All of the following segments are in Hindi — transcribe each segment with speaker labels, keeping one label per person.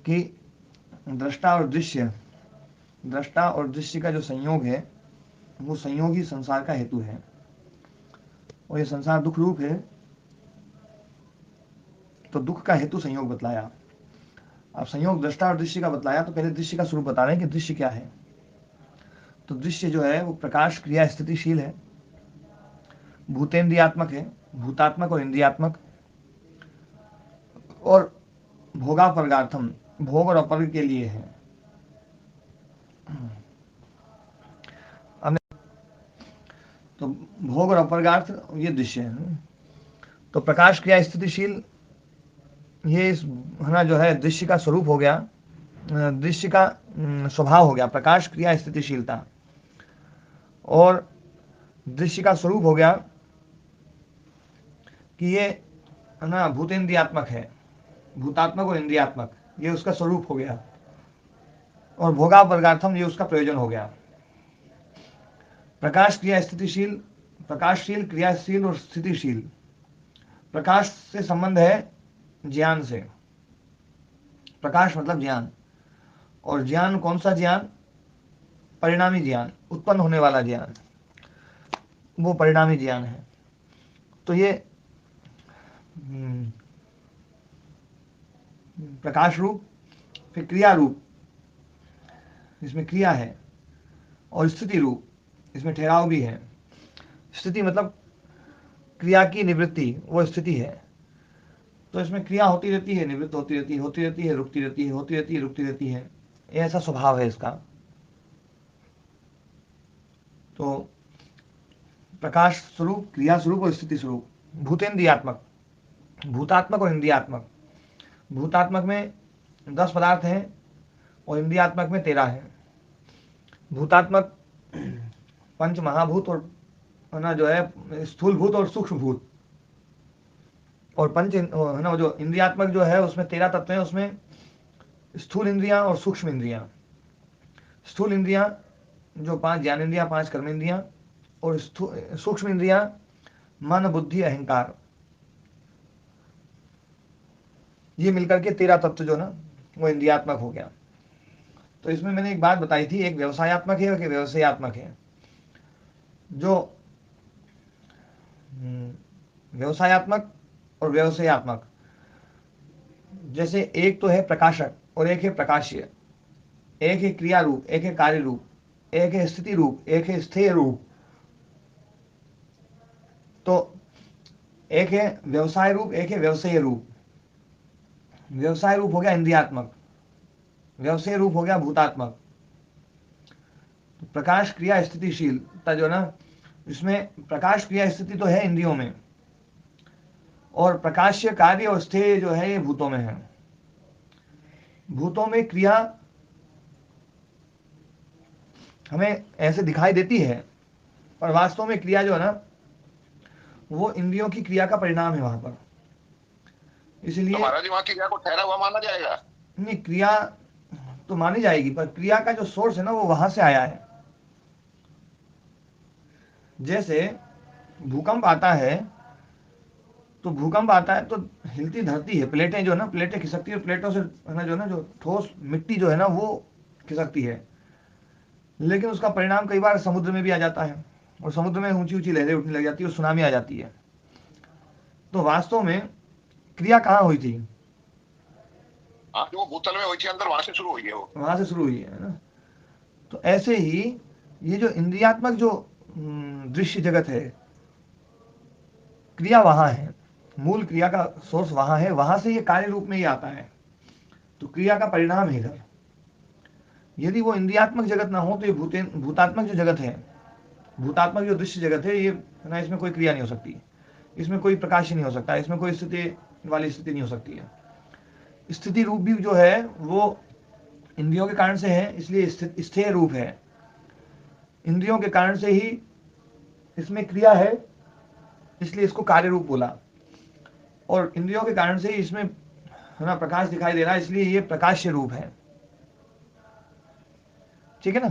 Speaker 1: कि दृष्टा और दृश्य का जो संयोग है वो संयोग ही संसार का हेतु है, और ये संसार दुख रूप है, तो दुख का हेतु संयोग बतलाया। अब संयोग दृष्टा और दृश्य का बतलाया, तो पहले दृश्य का स्वरूप बता रहे हैं कि दृश्य क्या है। तो दृश्य जो है वो प्रकाश क्रिया स्थितिशील है, भूतेन्द्रियात्मक है, भूतात्मक और इंद्रियात्मक, और भोगापर्गार्थम, भोग और अपर्ग के लिए है। तो भोग और अपर्गार्थ ये दृश्य है। तो प्रकाश क्रिया स्थितिशील ये है ना, जो है दृश्य का स्वरूप हो गया, दृश्य का स्वभाव हो गया प्रकाश क्रिया स्थितिशीलता, और दृश्य का स्वरूप हो गया कि ये है ना भूतेन्द्रियात्मक है, भूतात्मक और इंद्रियात्मक, ये उसका स्वरूप हो गया, और भोगापर्गार्थम ये उसका प्रयोजन हो गया। प्रकाश क्रिया स्थितिशील, प्रकाशशील, क्रियाशील और स्थितिशील। प्रकाश से संबंध है ज्ञान से, प्रकाश मतलब ज्ञान, और ज्ञान कौन सा ज्ञान? परिणामी ज्ञान, उत्पन्न होने वाला ज्ञान, वो परिणामी ज्ञान है। तो ये प्रकाश रूप, फिर क्रिया रूप, इसमें क्रिया है, और स्थिति रूप, इसमें ठहराव भी है। स्थिति मतलब क्रिया की निवृत्ति, वो स्थिति है। तो इसमें क्रिया होती रहती है, निवृत्त होती रहती है, होती रहती है, रुकती रहती है, होती रहती है, रुकती रहती है, ऐसा स्वभाव है इसका। तो प्रकाश स्वरूप, क्रिया स्वरूप और स्थिति स्वरूप। भूतेन्द्रियात्मक, भूतात्मक और इंद्रियात्मक। भूतात्मक में 10 पदार्थ हैं और इंद्रियात्मक में 13 है। भूतात्मक पंच महाभूत और है ना जो है स्थूल भूत और सूक्ष्म भूत, और पंच है ना जो इंद्रियात्मक जो है उसमें 13 तत्व हैं। उसमें स्थूल इंद्रियां और सूक्ष्म इंद्रियां। स्थूल इंद्रियां जो 5 ज्ञान इंद्रियां, 5 कर्म इंद्रियां, और सूक्ष्म इंद्रियां मन बुद्धि अहंकार, ये मिलकर के 13 तत्व जो ना वो इंद्रियात्मक हो गया। तो इसमें मैंने एक बात बताई थी, एक व्यवसायत्मक है और एक व्यवसायत्मक है। जो व्यवसायत्मक और व्यवसायत्मक, जैसे एक तो है प्रकाशक और एक है प्रकाश्य, एक है क्रिया रूप, एक है कार्य रूप, एक है स्थिति रूप, एक है स्थेय रूप। तो एक है व्यवसाय रूप, एक है व्यवसाय रूप। व्यवसाय रूप हो गया इंद्रियात्मक, व्यवसाय रूप हो गया भूतात्मक। तो प्रकाश क्रिया स्थितिशीलता जो ना, इसमें प्रकाश क्रिया स्थिति तो है इंद्रियों में, और प्रकाश्य कार्य और स्थेय जो है ये भूतों में है। भूतों में क्रिया हमें ऐसे दिखाई देती है, पर वास्तव में क्रिया जो है ना वो इंद्रियों की क्रिया का परिणाम है वहां पर। इसलिए
Speaker 2: तो महाराज वहां क्रिया को ठहरा हुआ माना जाएगा?
Speaker 1: नहीं, क्रिया तो मानी जाएगी, पर क्रिया का जो सोर्स है ना वो वहां से आया है। जैसे भूकंप आता है, तो भूकंप आता है तो हिलती धरती है, प्लेटें जो है ना, प्लेटें खिसकती है, प्लेटों से है ना जो ना जो ठोस मिट्टी जो है ना वो खिसकती है। लेकिन उसका परिणाम कई बार समुद्र में भी आ जाता है, और समुद्र में ऊंची ऊंची लहरें उठने लग जाती है और सुनामी आ जाती है। तो वास्तव में क्रिया कहाँ हुई थी?
Speaker 2: हाँ, जो भूतल में हुई थी अंदर, वहां से शुरू हुई है वो,
Speaker 1: वहां से शुरू हुई है ना। तो ऐसे ही ये जो इंद्रियात्मक जो दृश्य जगत है, क्रिया वहां है, मूल क्रिया का सोर्स वहां है, वहां से ये कार्य रूप में ही आता है। तो क्रिया का परिणाम है इधर। यदि वो इंद्रियात्मक जगत ना हो तो ये भूतात्मक जो जगत है, भूतात्मक जो दृश्य जगत है, ये ना इसमें कोई क्रिया नहीं हो सकती, इसमें कोई प्रकाश नहीं हो सकता, इसमें कोई स्थिति वाली स्थिति नहीं हो सकती है। स्थिति रूप भी जो है वो इंद्रियों के कारण से है, इसलिए स्थिर रूप है। इंद्रियों के कारण से ही इसमें क्रिया है, इसलिए इसको कार्य रूप बोला। और इंद्रियों के कारण से ही इसमें है ना प्रकाश दिखाई दे रहा है, इसलिए ये प्रकाश्य रूप है। ठीक है ना?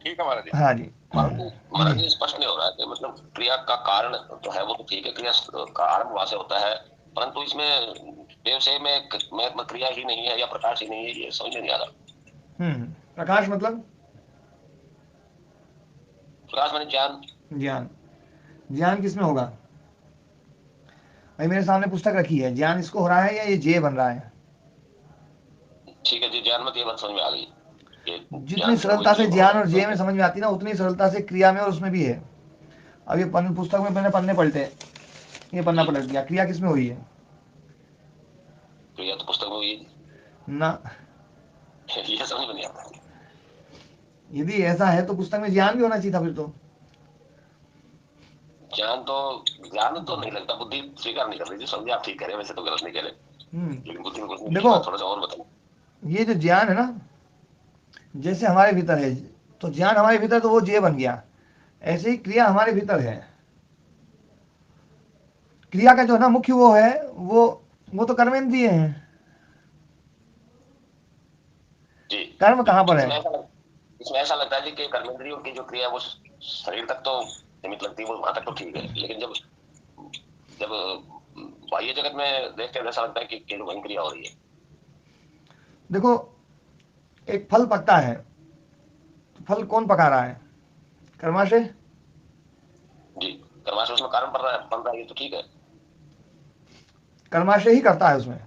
Speaker 2: ठीक है महाराज जी।
Speaker 1: हाँ जी।
Speaker 2: महाराज जी स्पष्ट नहीं हो रहा है कि मतलब क्रिया का कारण तो है वो तो ठीक है, क्रिया का आरंभ वहां से होता है, परंतु इसमें देव से में क्रिया ही नहीं है या प्रकाश ही नहीं है, ये समझ में नहीं आ रहा।
Speaker 1: प्रकाश मतलब
Speaker 2: प्रकाश माने ज्ञान।
Speaker 1: ज्ञान। ज्ञान किसमें होगा? भाई मेरे सामने पुस्तक रखी है, ज्ञान इसको हो रहा है या ये जे बन रहा है?
Speaker 2: ठीक है जी, ज्ञान में तो ये बात समझ में आ गई।
Speaker 1: जितनी सरलता से ज्ञान और जे में समझ में आती है ना, उतनी सरलता से क्रिया में और उसमें भी है। अब ये पुस्तक में मैंने पन्ने पलटे, ये पन्ना पलट दिया, क्रिया किसमें हुई है?
Speaker 2: क्रिया तो पुस्तक में हुई
Speaker 1: ना।
Speaker 2: ये समझ में नहीं आता।
Speaker 1: यदि ऐसा है तो पुस्तक में ज्ञान भी होना चाहिए था फिर तो।
Speaker 2: ज्ञान तो नहीं लगता, बुद्धि स्वीकार नहीं कर रही। समझे आप, ठीक कह रहे हैं, वैसे तो गलत नहीं कह रहे, लेकिन बुद्धि में कुछ नहीं।
Speaker 1: देखो
Speaker 2: थोड़ा सा और बताओ।
Speaker 1: ये जो ज्ञान है ना, जैसे हमारे भीतर है, तो ज्ञान हमारे भीतर, तो वो जे बन गया। ऐसे ही क्रिया हमारे भीतर है। क्रिया का जो ना मुख्य वो है, वो तो कर्मेंद्रिय है।
Speaker 2: जी।
Speaker 1: कर्म कहाँ पर है?
Speaker 2: इसमें ऐसा लगता है जी कि कर्मेंद्रियों की जो क्रिया वो शरीर तक तो सीमित लगती है, वो वहां तक तो ठीक है, लेकिन जब जब बाह्य जगत में देखते हैं ऐसा लगता है कि वही क्रिया हो रही है।
Speaker 1: देखो, एक फल पकता है, तो फल कौन पका रहा है? कर्माशय।
Speaker 2: जी, कर्माशय उसमें कारण बन रहा है, ये तो ठीक है।
Speaker 1: कर्माशय ही करता है, उसमें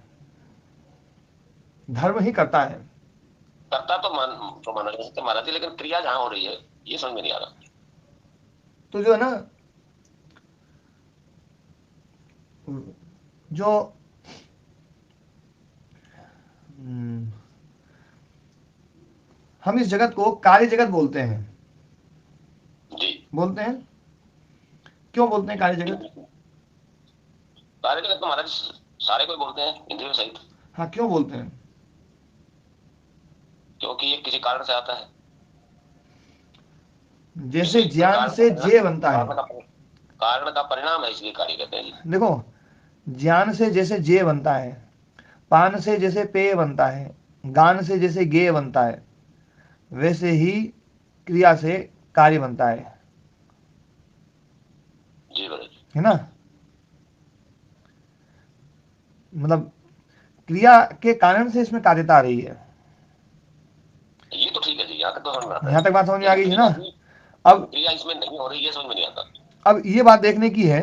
Speaker 1: धर्म ही करता है।
Speaker 2: करता तो माना जा सकता है महाराज जी, लेकिन क्रिया जहां हो रही है ये समझ में नहीं आ रहा।
Speaker 1: तो जो है ना, जो हम इस जगत को कार्य जगत बोलते हैं।
Speaker 2: जी।
Speaker 1: बोलते हैं, क्यों बोलते हैं कार्य जगत?
Speaker 2: कार्य जगत तो महाराज सारे कोई बोलते हैं, इंद्रियों सहित।
Speaker 1: हाँ, क्यों बोलते हैं?
Speaker 2: क्योंकि ये किसी कारण से आता है।
Speaker 1: जैसे ज्ञान से जे बनता है।
Speaker 2: कारण का परिणाम है, इसलिए कार्य कहते हैं जी।
Speaker 1: देखो, ज्ञान से जैसे जे बनता है, पान से जैसे पेय बनता है, गान से जैसे गेय बनता है, वैसे ही क्रिया से कार्य बनता है।
Speaker 2: जी महाराज।
Speaker 1: है ना? मतलब क्रिया के कारण से इसमें कार्यता आ रही है।
Speaker 2: ये तो ठीक है जी, यहाँ तक तो समझ में आता है।
Speaker 1: यहां तक बात समझ में आ गई है ना? अब
Speaker 2: क्रिया इसमें नहीं हो रही है, समझ में नहीं आता।
Speaker 1: अब ये बात देखने की है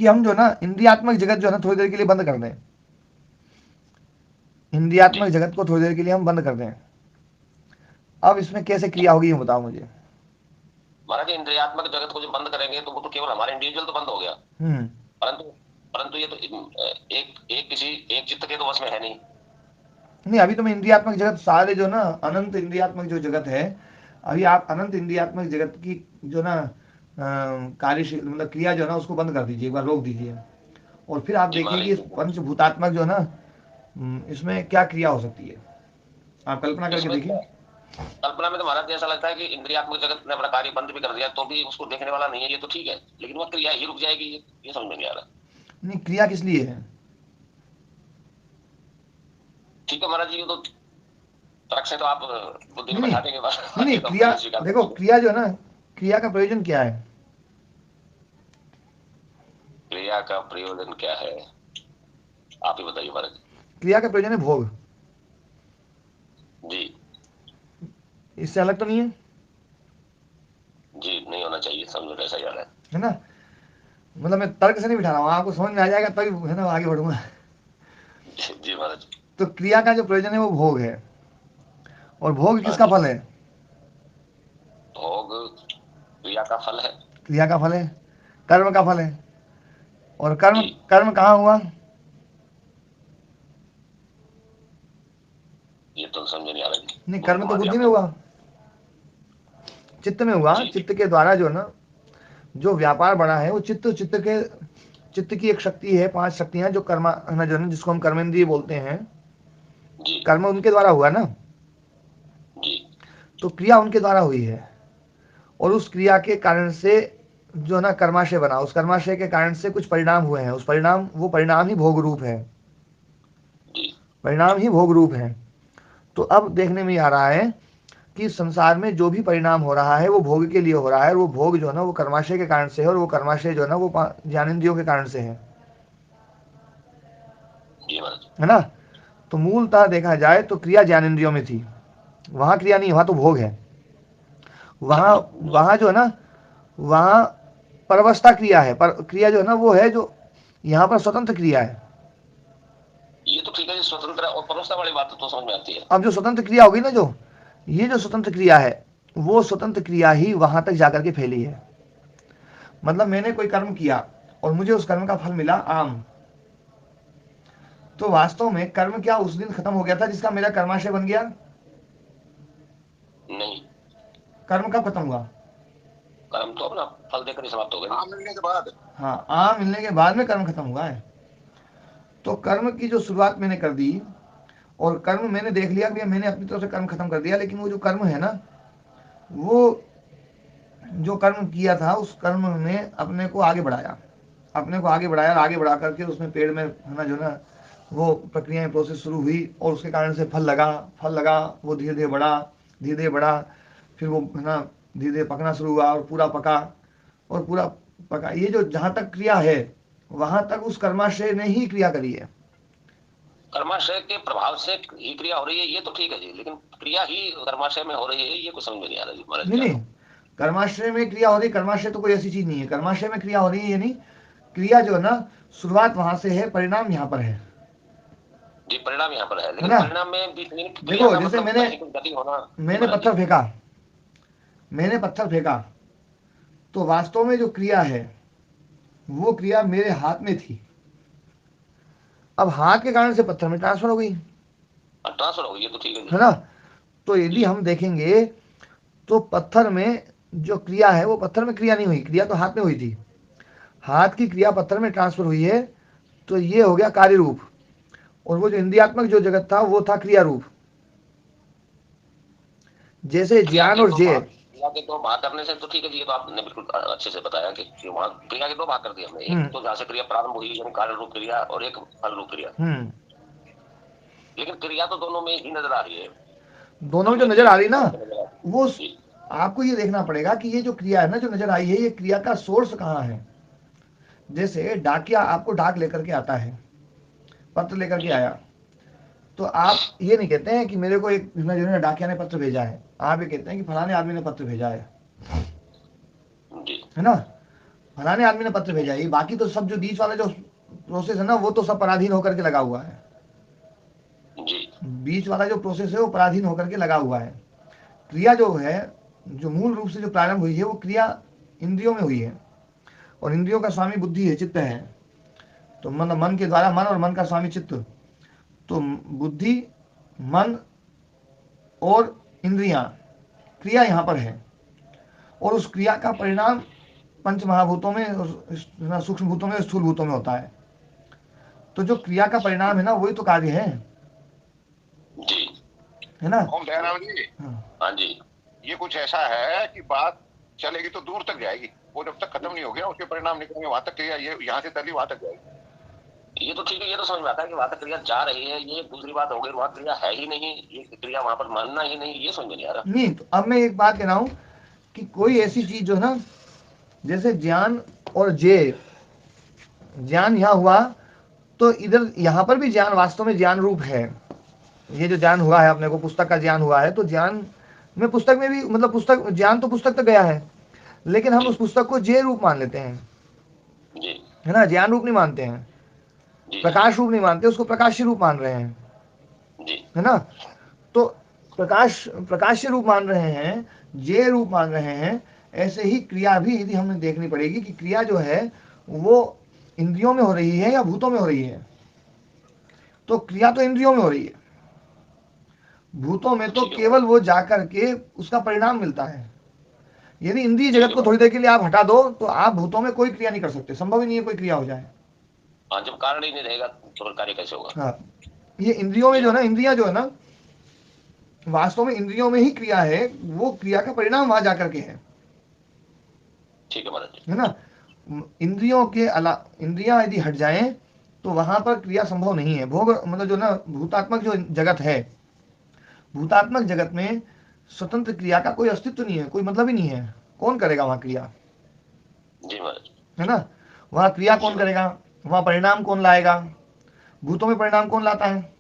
Speaker 1: कि हम जो ना इंद्रियात्मक जगत जो है ना, थोड़ी देर के लिए बंद कर दें। इंद्रियात्मक जगत को थोड़ी देर के लिए हम बंद कर दें। अब इसमें कैसे क्रिया होगी, ये बताओ मुझे।
Speaker 2: महाराज इंद्रियात्मक जगत को जब बंद करेंगे तो वो तो केवल हमारे इंडिविजुअल तो बंद हो गया, परंतु परंतु ये तो एक किसी एक चित्त के तो वश में है नहीं।
Speaker 1: नहीं, अभी तो मैं इंद्रियात्मक जगत सारे जो ना अनंत इंद्रियात्मक जो जगत है, अभी आप अनंत इंद्रियात्मक जगत की जो ना कार्यशील मतलब क्रिया जो है ना, उसको बंद कर दीजिए, एक बार रोक दीजिए, और फिर आप देखिए कि पंचभूतात्मक जो है ना, इसमें क्या क्रिया हो सकती है। आप कल्पना करके देखिए।
Speaker 2: कल्पना में तो महाराज ऐसा लगता है कि इंद्रियात्मक जगत ने अपना कार्य बंद भी कर दिया तो भी उसको देखने वाला नहीं है, ये तो ठीक है, लेकिन वह क्रिया ही रुक जाएगी, ये समझ में नहीं आ रहा।
Speaker 1: नहीं, क्रिया किस लिए है?
Speaker 2: ठीक है महाराज जी, तो तर्क से तो आप बुद्धि में बैठा देंगे बस।
Speaker 1: नहीं, क्रिया देखो, क्रिया जो है ना, क्रिया का प्रयोजन क्या है?
Speaker 2: क्रिया का प्रयोजन क्या है, आप ही बताइए महाराज।
Speaker 1: क्रिया का प्रयोजन है भोग।
Speaker 2: जी।
Speaker 1: इससे अलग तो नहीं है?
Speaker 2: जी नहीं होना चाहिए, समझ में ऐसा ही आ रहा
Speaker 1: है ना? मतलब मैं तर्क से नहीं बिठा रहा हूँ, आपको समझ में आ जाएगा तभी है ना आगे बढ़ूंगा।
Speaker 2: है। जी महाराज।
Speaker 1: तो क्रिया का जो प्रयोजन है वो भोग है, और भोग किसका फल है?
Speaker 2: भोग क्रिया का फल है।
Speaker 1: क्रिया का फल है, कर्म का फल है। और कर्म कर्म कहाँ हुआ?
Speaker 2: ये तो समझ नहीं आ रहा।
Speaker 1: नहीं, कर्म तो बुद्धि में हुआ, चित्त में हुआ। चित्त के द्वारा जो ना जो व्यापार बना है वो चित्त की एक शक्ति है, 5 शक्तियां जो कर्मा जो ना, जिसको हम कर्मेंद्रिय बोलते हैं। कर्म उनके द्वारा हुआ ना, तो क्रिया उनके द्वारा हुई है, और उस क्रिया के कारण से जो ना कर्माशय बना, उस कर्माशय के कारण से कुछ परिणाम हुए हैं। उस परिणाम वो परिणाम ही भोग रूप है, परिणाम ही भोग रूप है। तो अब देखने में आ रहा है कि संसार में जो भी परिणाम हो रहा है वो भोग के लिए हो रहा है, और वो भोग जो है ना वो कर्माशय के कारण से है, और वो कर्माशय जो है ना वो ज्ञानेंद्रियों के कारण से है। है ना। तो मूलतः देखा जाए तो क्रिया ज्ञानेंद्रियों में थी, वहां क्रिया नहीं, वहां तो भोग है। वहां वहां जो है ना, वहां परवस्था क्रिया है, पर क्रिया जो है ना वो है जो यहाँ पर स्वतंत्र क्रिया है।
Speaker 2: ये तो ठीक है, स्वतंत्र और परोसता वाली बात तो समझ में आती है।
Speaker 1: अब जो स्वतंत्र क्रिया होगी ना, जो ये जो स्वतंत्र क्रिया है, वो स्वतंत्र क्रिया ही वहां तक जाकर के फैली है। मतलब मैंने कोई कर्म किया और मुझे उस कर्म का फल मिला आम, तो वास्तव में कर्म क्या उस दिन खत्म हो गया था जिसका मेरा कर्माशय बन गया?
Speaker 2: नहीं,
Speaker 1: कर्म कब खत्म हुआ?
Speaker 2: कर्म तो अपना फल देकर ही समाप्त हो गए, आम मिलने के बाद।
Speaker 1: हाँ, आम मिलने के बाद में कर्म खत्म हुआ है। तो कर्म की जो शुरुआत मैंने कर दी, और कर्म मैंने देख लिया कि मैंने अपनी तरफ से कर्म खत्म कर दिया, लेकिन वो जो कर्म है ना, वो जो कर्म किया था उस कर्म ने अपने को आगे बढ़ाया, अपने को आगे बढ़ाया, और आगे बढ़ा करके उसमें पेड़ में है ना जो ना वो प्रक्रियाएं प्रोसेस शुरू हुई, और उसके कारण से फल लगा, फल लगा, वो धीरे धीरे बढ़ा, धीरे धीरे बढ़ा, फिर वो है ना धीरे धीरे पकना शुरू हुआ और पूरा पका, और पूरा पका। ये जो जहां तक क्रिया है वहां तक उस कर्माशय ने ही क्रिया करी है।
Speaker 2: कर्माशय के प्रभाव से ही क्रिया हो रही है, ये तो ठीक है जी, लेकिन क्रिया ही कर्माशय में हो रही है, ये कुछ समझ में नहीं आ रहा जी महाराज
Speaker 1: नहीं
Speaker 2: क्या।
Speaker 1: नहीं, कर्माशय में क्रिया हो रही, कर्माशय तो कोई ऐसी चीज नहीं है, कर्माशय में क्रिया हो रही है ये नहीं, क्रिया जो है ना शुरुआत वहां से है, परिणाम यहाँ पर है
Speaker 2: जी परिणाम यहाँ पर है,
Speaker 1: है
Speaker 2: लेकिन
Speaker 1: ना।
Speaker 2: परिणाम में भी क्रिया
Speaker 1: देखो
Speaker 2: का
Speaker 1: जैसे
Speaker 2: मतलब
Speaker 1: मैंने
Speaker 2: कहीं कुछ गति होना।
Speaker 1: मैंने
Speaker 2: महाराज
Speaker 1: पत्थर
Speaker 2: जी।
Speaker 1: फेंका, मैंने पत्थर फेंका, तो वास्तव में जो क्रिया है वो क्रिया मेरे हाथ में थी, अब हाथ के कारण से पत्थर में ट्रांसफर हो गई,
Speaker 2: ट्रांसफर हो गई, ये तो ठीक है
Speaker 1: है
Speaker 2: जी।
Speaker 1: ना। तो यदि
Speaker 2: जी
Speaker 1: हम देखेंगे तो पत्थर में जो क्रिया है वो पत्थर में क्रिया नहीं हुई, क्रिया तो हाथ में हुई थी, हाथ की क्रिया पत्थर में ट्रांसफर हुई है, तो ये हो गया कार्य रूप। और वो जो इंद्रियात्मक जो जगत था वो था क्रिया रूप। जैसे ज्ञान और जे,
Speaker 2: क्रिया के दो भाग करने से तो ठीक है जी, ये तो आपने बिल्कुल अच्छे से बताया कि वहाँ क्रिया के दो भाग कर दिए हमने, एक
Speaker 1: हम्म
Speaker 2: तो जहाँ से क्रिया प्रारंभ हुई यानी कार्य रूप क्रिया, और एक फल रूप क्रिया।
Speaker 1: हम्म,
Speaker 2: लेकिन क्रिया तो दोनों में ही नजर आ रही है,
Speaker 1: दोनों में जो
Speaker 2: हमें
Speaker 1: नजर
Speaker 2: भी
Speaker 1: आ रही ना,
Speaker 2: नजर आ रही
Speaker 1: वो
Speaker 2: है। जी
Speaker 1: आपको ये देखना पड़ेगा कि ये जो क्रिया है ना जो नजर आई है, ये क्रिया का सोर्स कहाँ है। जैसे डाकिया आपको डाक लेकर के आता है, पत्र लेकर के
Speaker 2: जी
Speaker 1: आया, तो आप ये नहीं कहते हैं कि मेरे को एक जो है डाकिया ने पत्र भेजा है, आप ये कहते हैं कि फलाने आदमी ने पत्र भेजा
Speaker 2: जी
Speaker 1: है ना, फलाने आदमी ने पत्र भेजा है। ये बाकी तो सब जो बीच वाला जो प्रोसेस है ना वो तो सब पराधीन होकर के लगा हुआ है,
Speaker 2: जी
Speaker 1: बीच वाला जो प्रोसेस है वो पराधीन होकर के लगा हुआ है। क्रिया जो है, जो मूल रूप से जो प्रारंभ हुई है वो क्रिया इंद्रियों में हुई है, और इंद्रियों का स्वामी बुद्धि है, चित्त है। तो मन के द्वारा मन, और मन का स्वामी चित्त। तो बुद्धि, मन और इंद्रियां, क्रिया यहाँ पर है, और उस क्रिया का परिणाम पंच महाभूतों में, सूक्ष्म भूतों में, स्थूल भूतों में होता है। तो जो क्रिया का परिणाम है ना वही तो कार्य
Speaker 2: जी
Speaker 1: है ना।
Speaker 3: ओम दयाराम जी,
Speaker 1: हाँ
Speaker 2: हाँ जी।
Speaker 3: ये कुछ ऐसा है कि बात चलेगी तो दूर तक जाएगी, वो जब तक खत्म नहीं हो गया उसके परिणाम निकलेंगे वहां तक क्रिया, ये यहाँ से तली वहां तक जाएगी।
Speaker 2: ये तो ठीक है, ये तो समझ में आता है कि वहां तक क्रिया जा रही है, ये दूसरी बात हो गई वहां क्रिया है ही नहीं, ये क्रिया वहां पर मानना ही नहीं, ये समझ में नहीं आ रहा।
Speaker 1: नहीं, तो अब मैं एक बात कह रहा हूं कि कोई ऐसी चीज जो है ना, जैसे ज्ञान और जे, ज्ञान यहाँ हुआ, तो इधर यहाँ पर भी ज्ञान वास्तव में ज्ञान रूप है। ये जो ज्ञान हुआ है, अपने को पुस्तक का ज्ञान हुआ है, तो ज्ञान में पुस्तक में भी, मतलब पुस्तक ज्ञान तो पुस्तक तक गया है, लेकिन हम
Speaker 2: जी
Speaker 1: उस पुस्तक को जे रूप मान लेते हैं,
Speaker 2: जी
Speaker 1: है ना, ज्ञान रूप नहीं मानते हैं,
Speaker 2: जी जी
Speaker 1: प्रकाश रूप नहीं मानते, उसको प्रकाश्य रूप मान रहे हैं,
Speaker 2: जी
Speaker 1: है ना। तो प्रकाश्य रूप मान रहे हैं, जे रूप मान रहे हैं। ऐसे ही क्रिया भी यदि हमें देखनी पड़ेगी कि क्रिया जो है वो इंद्रियों में हो रही है या भूतों में हो रही है। तो क्रिया तो इंद्रियों में हो रही है, भूतों में तो
Speaker 2: ठीक है
Speaker 1: केवल वो जाकर के उसका परिणाम मिलता है। यदि इंद्रिय
Speaker 2: ठीक
Speaker 1: जगत
Speaker 2: है
Speaker 1: को थोड़ी देर के लिए आप हटा दो तो आप भूतों में कोई क्रिया नहीं कर सकते, संभव ही नहीं है कोई क्रिया हो जाए।
Speaker 2: हाँ, जब कारण ही नहीं रहेगा तो फिर कार्य कैसे होगा।
Speaker 1: हाँ, ये इंद्रियों में
Speaker 2: जी
Speaker 1: जो है ना, इंद्रियां जो है ना, वास्तव में इंद्रियों में ही क्रिया है, वो क्रिया का परिणाम वहां जाकर के है
Speaker 2: ठीक है महाराज जी।
Speaker 1: है ना। इंद्रियों के इंद्रियां यदि हट जाएं तो वहां पर क्रिया संभव नहीं है। भोग मतलब जो ना भूतात्मक जो जगत है, भूतात्मक जगत में स्वतंत्र क्रिया का कोई अस्तित्व नहीं है, कोई मतलब ही नहीं है। कौन करेगा वहां क्रिया,
Speaker 2: जी महाराज
Speaker 1: है ना। वहां क्रिया
Speaker 2: जी
Speaker 1: कौन करेगा, वहां परिणाम कौन लाएगा, भूतों में परिणाम कौन लाता है?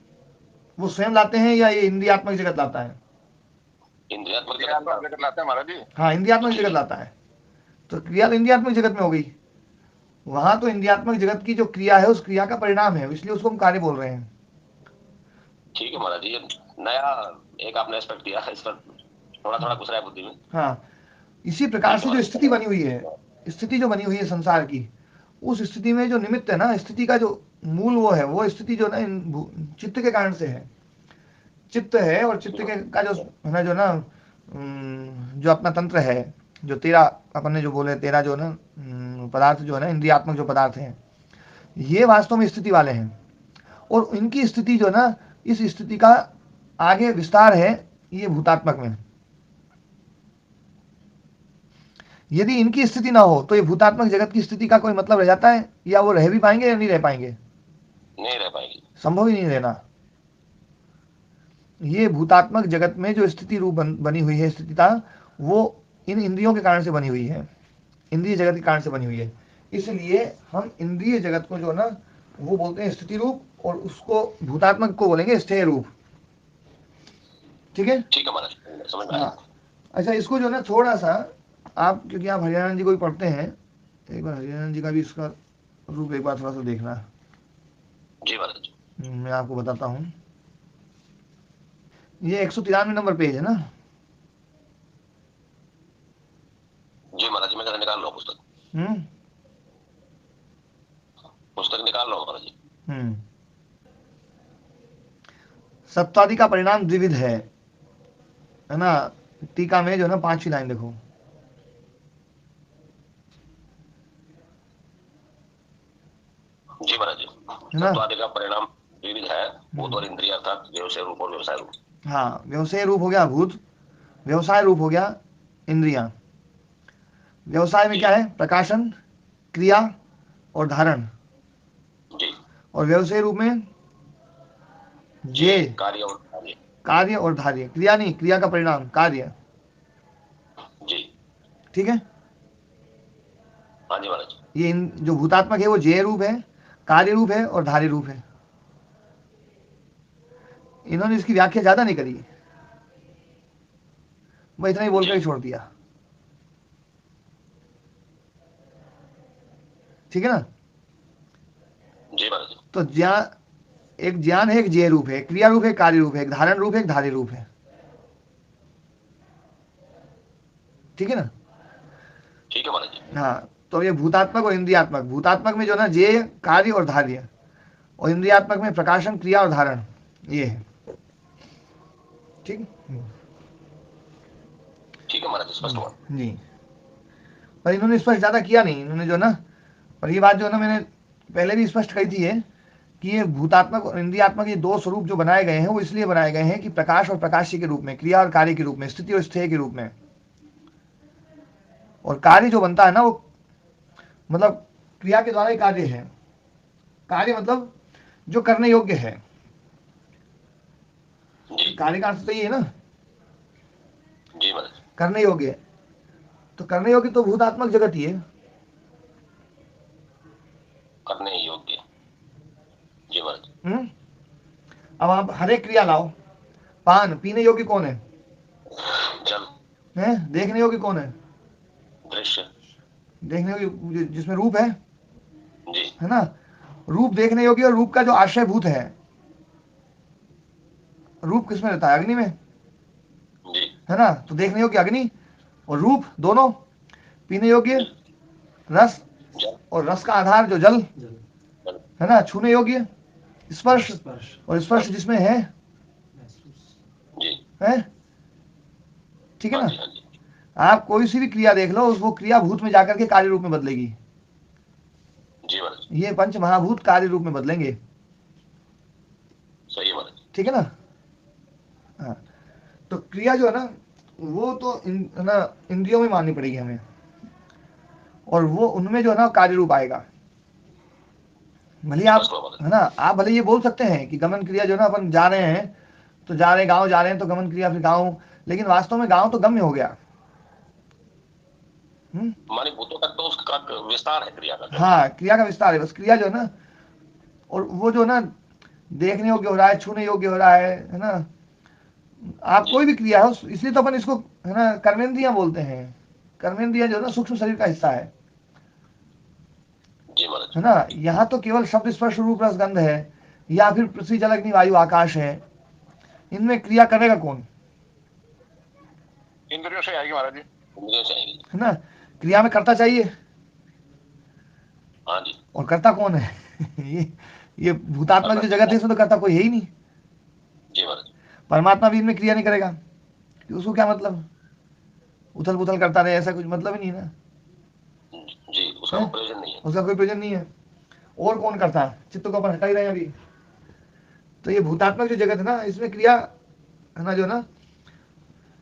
Speaker 1: वो स्वयं लाते हैं या ये इंद्रियात्मक जगत लाता है?
Speaker 2: इंद्रियात्मक
Speaker 3: इंद्रियात्मक जगत लाते हैं महाराज जी।
Speaker 1: हाँ, इंद्रियात्मक जगत लाता है। तो क्रिया तो इंद्रियात्मक जगत में हो गई। वहां तो इंद्रियात्मक जगत की जो क्रिया है उस क्रिया का परिणाम है, इसलिए उसको हम कार्य बोल रहे हैं।
Speaker 2: ठीक है महाराज जी, ये नया एक आपने एस्पेक्ट दिया है, इस पर थोड़ा थोड़ा घुस रहा है बुद्धि में।
Speaker 1: हाँ, इसी प्रकार
Speaker 2: ठीक है
Speaker 1: से जो
Speaker 2: महाराज
Speaker 1: स्थिति बनी हुई है, स्थिति जो बनी हुई है संसार की, उस स्थिति में जो निमित्त है ना, स्थिति का जो मूल वो है, वो स्थिति जो ना चित्त के कारण से है। चित्त है, और चित्त के का जो है ना, जो ना जो अपना तंत्र है, जो तेरा अपन ने जो बोले, तेरा जो ना पदार्थ जो है ना, इंद्रियात्मक जो पदार्थ हैं, ये वास्तव में स्थिति वाले हैं। और इनकी स्थिति जो ना, इस स्थिति का आगे विस्तार है ये भूतात्मक में। यदि इनकी स्थिति ना हो तो ये भूतात्मक जगत की स्थिति का कोई मतलब रह जाता है? या वो रह भी पाएंगे या नहीं रह पाएंगे?
Speaker 2: नहीं रह पाएगी।
Speaker 1: संभव ही नहीं रहना। ये भूतात्मक जगत में जो स्थिति रूप बनी हुई है, स्थितिता, वो इन इंद्रियों के कारण से बनी हुई है, इंद्रिय जगत के कारण से बनी हुई है। इसलिए हम इंद्रिय जगत को जो ना, वो बोलते हैं स्थिति रूप, और उसको भूतात्मक को बोलेंगे स्थेय रूप। ठीक है?
Speaker 2: ठीक है महाराज, समझ में आया।
Speaker 1: हाँ। अच्छा, इसको जो ना थोड़ा सा आप, क्योंकि आप हरियाणा जी को भी पढ़ते हैं, एक बार हरियाणा जी का भी इसका रूप एक बार थोड़ा सा देखना।
Speaker 2: जी महाराज।
Speaker 1: मैं आपको बताता हूँ। ये 193 नंबर पेज है ना?
Speaker 2: जी महाराज, मैं जरा निकाल रहा हूँ पुस्तक। पुस्तक निकाल रहा हूँ महाराज जी।
Speaker 1: सत्वादि का परिणाम द्विविध है ना? टीका में जो है ना 5वीं लाइन देखो।
Speaker 2: जी महाराज जी,
Speaker 1: है ना?
Speaker 2: सत्वादि का परिणाम विविध है, भूत और इंद्रिय अर्थात व्यवसाय रूप और व्यवसाय रूप।
Speaker 1: हाँ, व्यवसाय रूप हो गया भूत, व्यवसाय रूप हो गया इंद्रियां। व्यवसाय में क्या है? प्रकाशन, क्रिया और धारण।
Speaker 2: जी।
Speaker 1: और व्यवसाय रूप में जे,
Speaker 2: कार्य और कार्य।
Speaker 1: कार्य और धार्य। क्रिया नहीं, क्रिया का परिणाम कार्य।
Speaker 2: जी।
Speaker 1: ठीक है?
Speaker 2: हाँ जी महाराज।
Speaker 1: ये जो भूतात्मक है वो जे रूप है, कार्य रूप है और धार्य रूप है। इन्होंने इसकी व्याख्या ज्यादा नहीं करी, मैं इतना ही बोलकर ही छोड़ दिया। ठीक है ना?
Speaker 2: जी महाराज।
Speaker 1: तो एक ज्ञान है, एक जे रूप है, क्रिया रूप है, कार्य रूप है, एक धारण रूप है, एक धार्य रूप है। ठीक है ना?
Speaker 2: ठीक है महाराज जी।
Speaker 1: हाँ, तो ये भूतात्मक और इंद्रियात्मक, भूतात्मक में जो ना जे, कार्य और धार्य, और इंद्रियात्मक में प्रकाशन, क्रिया और धारण, ये है। ठीक।
Speaker 2: ठीक है महाराज, स्पष्ट हुआ।
Speaker 1: जी। पर इन्होंने स्पष्ट ज्यादा किया नहीं, इन्होंने जो ना, पर ये बात जो ना मैंने पहले भी स्पष्ट कही थी है, कि ये भूतात्मक और इंद्रियात्मक ये दो स्वरूप जो बनाए गए हैं, वो इसलिए बनाए गए हैं कि प्रकाश और प्रकाशी के रूप में, क्रिया और कार्य के रूप में, स्थिति और स्थेय के रूप में। और कार्य जो बनता है ना, वो मतलब क्रिया के द्वारा ही कार्य है। कार्य मतलब जो करने योग्य है। कार्य का अर्थ तो ये है ना,
Speaker 2: जी महाराज।
Speaker 1: करने योग्य। तो करने योग्य तो भूतात्मक जगत ही है।
Speaker 2: करने योग्य। जी महाराज।
Speaker 1: अब आप हर एक क्रिया लाओ। पान पीने योग्य कौन है?
Speaker 2: जल।
Speaker 1: है? देखने योग्य कौन है?
Speaker 2: दृश्य।
Speaker 1: देखने योग्य जिसमें रूप है,
Speaker 2: जी।
Speaker 1: है ना? रूप देखने योग्य, और रूप का जो आश्रयभूत है, रूप किसमें रहता है? अग्नि में,
Speaker 2: जी।
Speaker 1: है ना? तो देखने योग्य अग्नि और रूप दोनों। पीने योग्य रस, और रस का आधार जो जल, है ना? छूने योग्य स्पर्श, और स्पर्श जिसमें है,
Speaker 2: जी।
Speaker 1: है? ठीक है
Speaker 2: हाँ
Speaker 1: ना?
Speaker 2: जी, हाँ जी।
Speaker 1: आप कोई सी भी क्रिया देख लो, वो क्रिया भूत में जाकर के कार्य रूप में बदलेगी।
Speaker 2: जी महाराज।
Speaker 1: ये पंच महाभूत कार्य रूप में बदलेंगे।
Speaker 2: सही है महाराज।
Speaker 1: ठीक है ना? हाँ, तो क्रिया जो है ना, वो तो है ना, इंद्रियों में माननी पड़ेगी हमें, और वो उनमें जो है ना कार्य रूप आएगा। भले आप, है ना, आप भले ये बोल सकते हैं कि गमन क्रिया जो है ना, अपन जा रहे हैं तो जा रहे, गांव जा रहे हैं तो गमन क्रिया, फिर गांव, लेकिन वास्तव में गांव तो गम्य हो गया।
Speaker 2: माने भूतों तक तो उसका विस्तार है क्रिया का।
Speaker 1: हाँ, क्रिया का विस्तार है बस। क्रिया जो है ना, और वो जो ना देखने योग्य हो रहा है, छूने योग्य हो रहा है ना। आप कोई भी क्रिया हो, इसलिए तो अपन इसको है ना कर्मेंद्रियां बोलते हैं। कर्मेंद्रियां जो है ना सूक्ष्म शरीर का हिस्सा
Speaker 2: जी महाराज।
Speaker 1: है ना। यहाँ तो केवल शब्द स्पर्श रूप रस गंध है, या फिर पृथ्वी जल अग्नि वायु आकाश है। इनमें क्रिया करेगा कौन?
Speaker 3: इंद्रियों से आएगी महाराज जी।
Speaker 2: इंद्रियों से आएगी।
Speaker 1: है ना। क्रिया में कर्ता चाहिए,
Speaker 2: हाँ जी।
Speaker 1: और कर्ता कौन है? ये भूतात्मक जो जगत है इसमें तो कर्ता कोई है ही नहीं।
Speaker 2: जी महाराज।
Speaker 1: परमात्मा भी इनमें क्रिया नहीं करेगा, कि उसको क्या मतलब उथल पुथल करता रहे, ऐसा कुछ मतलब ही नहीं ना।
Speaker 2: जी, उसका
Speaker 1: है?
Speaker 2: कोई प्रयोजन नहीं है।
Speaker 1: उसका कोई प्रयोजन नहीं है। और कौन करता है? चित्त को अपन हटा ही रहे हैं अभी। तो ये भूतात्मक जो जगत है ना, इसमें क्रिया है ना जो ना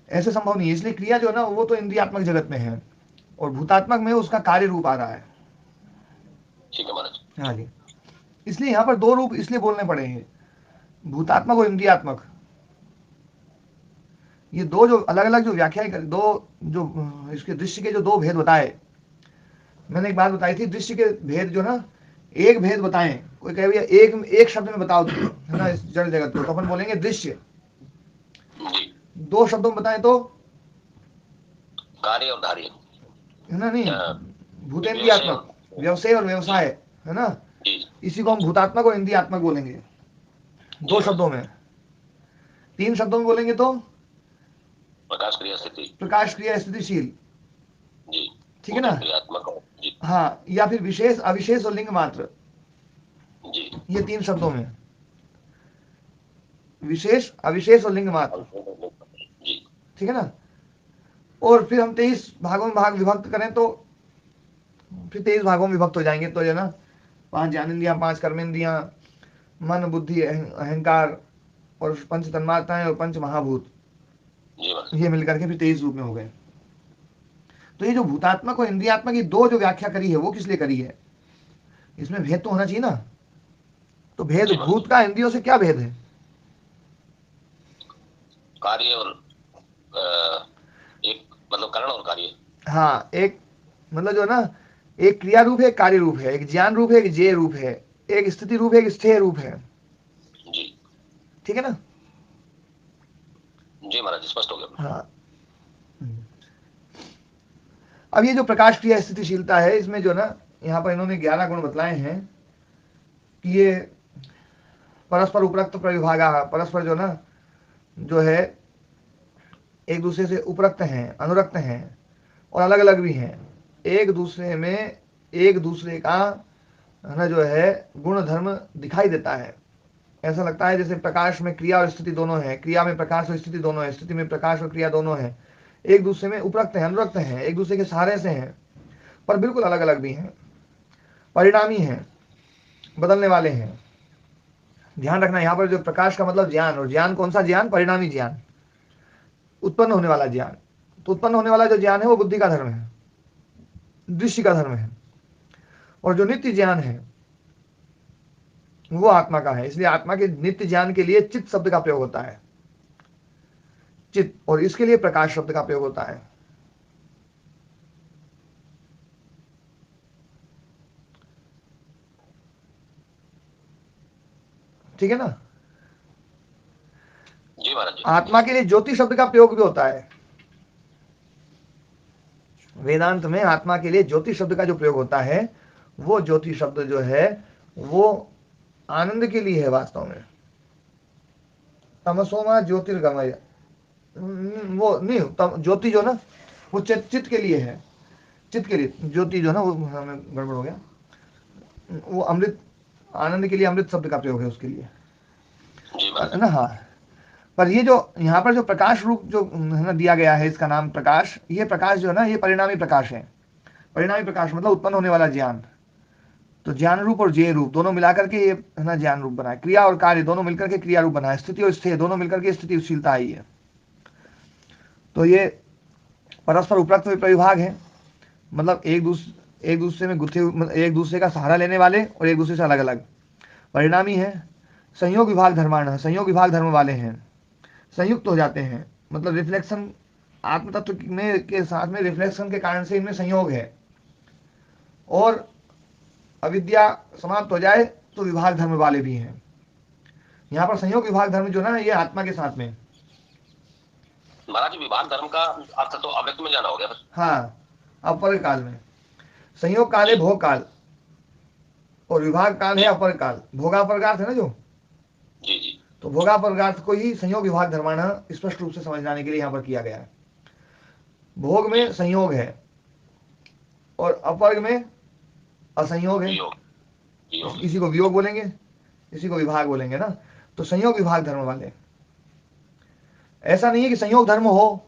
Speaker 1: ऐसे संभव नहीं है। इसलिए क्रिया जो है ना वो तो इंद्रियात्मक जगत में है, और भूतात्मक में उसका कार्य रूप आ रहा है।
Speaker 2: ठीक है महाराज।
Speaker 1: हाँ जी। इसलिए यहाँ पर दो रूप इसलिए बोलने पड़े हैं, भूतात्मक और इंद्रियात्मक। ये दो जो अलग अलग जो व्याख्याएं कर, दो जो इसके दृश्य के जो दो भेद बताए। मैंने एक बात बताई थी, दृश्य के भेद जो ना, एक भेद बताएं, कोई कहे भैया एक शब्द में बताओ है ना इस जड़ जगत को, तो अपन बोलेंगे दृश्य।
Speaker 2: जी।
Speaker 1: दो शब्दों में बताएं तो
Speaker 2: कार्य और धार्य।
Speaker 1: है ना, नहीं
Speaker 2: व्यवसाय
Speaker 1: भूतेन्द्रियात्मक, व्यवसाय और व्यवसाय है ना,
Speaker 2: जी।
Speaker 1: इसी को हम भूतात्मक और इंद्रियात्मक बोलेंगे दो शब्दों में। तीन शब्दों में बोलेंगे तो
Speaker 2: प्रकाश क्रिया स्थिति।
Speaker 1: प्रकाश क्रिया स्थितिशील।
Speaker 2: जी।
Speaker 1: ठीक है ना।
Speaker 2: क्रियात्मक और जी।
Speaker 1: हाँ, या फिर विशेष अविशेष और लिंग मात्र,
Speaker 2: जी।
Speaker 1: ये तीन शब्दों में, विशेष अविशेष और लिंग मात्र।
Speaker 2: जी।
Speaker 1: ठीक है ना। और फिर हम 23 भागों में भाग विभक्त करें तो फिर 23 भागों में विभक्त हो जाएंगे। तो जो ना 5 ज्ञानेंद्रियां, 5 कर्मेंद्रियां, मन बुद्धि अहंकार और पंच तन्मात्राएं और पंच महाभूत,
Speaker 2: जी महाराज।
Speaker 1: ये मिलकर के फिर 23 रूप में हो गए। तो ये जो भूतात्मक और इंद्रियात्मक की दो जो व्याख्या करी है वो किस लिए करी है? इसमें भेद तो होना चाहिए ना। तो भेद
Speaker 2: जी महाराज।
Speaker 1: भूत का इंद्रियों से क्या भेद है?
Speaker 2: कार्य और एक मतलब करण और कार्य।
Speaker 1: हाँ, एक मतलब जो ना, एक क्रिया रूप है, एक कार्य रूप है, एक ज्ञान रूप है, एक जेय रूप है, एक स्थिति रूप है, एक स्थेय रूप है।
Speaker 2: जी।
Speaker 1: ठीक है ना।
Speaker 2: जी महाराज, स्पष्ट हो गया।
Speaker 1: हाँ। अब ये जो प्रकाश क्रिया स्थितिशीलता है, इसमें जो ना यहाँ पर इन्होंने 11 गुण बतलाए हैं कि ये परस्पर उपरक्त प्रविभागा, परस्पर जो ना जो है एक दूसरे से उपरक्त हैं, अनुरक्त हैं, और अलग अलग भी हैं। एक दूसरे में एक दूसरे का है ना जो है गुण धर्म दिखाई देता है। ऐसा लगता है जैसे प्रकाश में क्रिया और स्थिति दोनों है, क्रिया में प्रकाश और स्थिति दोनों है, स्थिति में प्रकाश और क्रिया दोनों है। एक दूसरे में उपरक्त हैं, अनुरक्त हैं, एक दूसरे के सहारे से हैं, पर बिल्कुल अलग अलग भी हैं, परिणामी हैं, बदलने वाले हैं। ध्यान रखना, यहाँ पर जो प्रकाश का मतलब ज्ञान, और ज्ञान कौन सा ज्ञान? परिणामी ज्ञान, उत्पन्न होने वाला ज्ञान। तो उत्पन्न होने वाला जो ज्ञान है वो बुद्धि का धर्म है, दृश्य का धर्म है, और जो नित्य ज्ञान है वो आत्मा का है। इसलिए आत्मा के नित्य ज्ञान के लिए चित्त शब्द का प्रयोग होता है, चित्त, और इसके लिए प्रकाश शब्द का प्रयोग होता है। ठीक है ना।
Speaker 2: जी महाराज।
Speaker 1: आत्मा के लिए ज्योति शब्द का प्रयोग भी होता है। वेदांत में आत्मा के लिए ज्योति शब्द का जो प्रयोग होता है, वो ज्योति शब्द जो है वो आनंद के लिए है वास्तव में। तमसोमा ज्योतिर्गमय, वो नहीं, ज्योति जो ना वो चित्त के लिए है, चित्त के लिए ज्योति जो ना वो हमें गड़बड़ हो गया, वो अमृत, आनंद के लिए अमृत शब्द का प्रयोग है उसके लिए,
Speaker 2: जी महाराज।
Speaker 1: ना। हाँ, पर ये जो यहाँ पर जो प्रकाश रूप जो है ना दिया गया है, इसका नाम प्रकाश, ये प्रकाश जो है ना ये परिणामी प्रकाश है। परिणामी प्रकाश मतलब उत्पन्न होने वाला ज्ञान। तो ज्ञान रूप और जेय रूप दोनों मिलाकर के ये है ना ज्ञान रूप बना है। क्रिया और कार्य दोनों मिलकर के क्रिया रूप बना है। स्थिति और स्थेय दोनों मिलकर के स्थितिशीलता आई है। तो ये परस्पर उपरक्त प्रविभाग है, मतलब एक दूसरे में गुथे, एक दूसरे का सहारा लेने वाले और एक दूसरे से अलग अलग। परिणामी है, संयोग विभाग धर्माण, संयोग विभाग धर्म वाले हैं, संयुक्त हो जाते हैं, मतलब रिफ्लेक्शन, आत्म तत्व में के साथ में रिफ्लेक्शन के कारण से इनमें संयोग है। और अविद्या समाप्त हो जाए तो विभाग धर्म वाले भी हैं। यहाँ पर संयोग विभाग धर्म जो ना ये आत्मा के साथ में।
Speaker 2: महाराज जी विभाग धर्म का अर्थ तो अव्यक्त में जाना हो गया फिर।
Speaker 1: हाँ, अपर काल में। संयोग काल है भोग काल, और विभाग काल है अपर काल। भोगापरगार्थ है ना जो,
Speaker 2: जी जी
Speaker 1: तो भोगापरगार्थ को ही संयोग विभाग धर्माना स्पष्ट रूप से समझाने के लिए यहाँ पर किया गया है। भोग में संयोग है और अपर्ग में असंयोग है।
Speaker 2: वियोग वियोग
Speaker 1: इसी को वियोग बोलेंगे, इसी को विभाग बोलेंगे ना। तो संयोग विभाग धर्म वाले, ऐसा नहीं है कि संयोग धर्म हो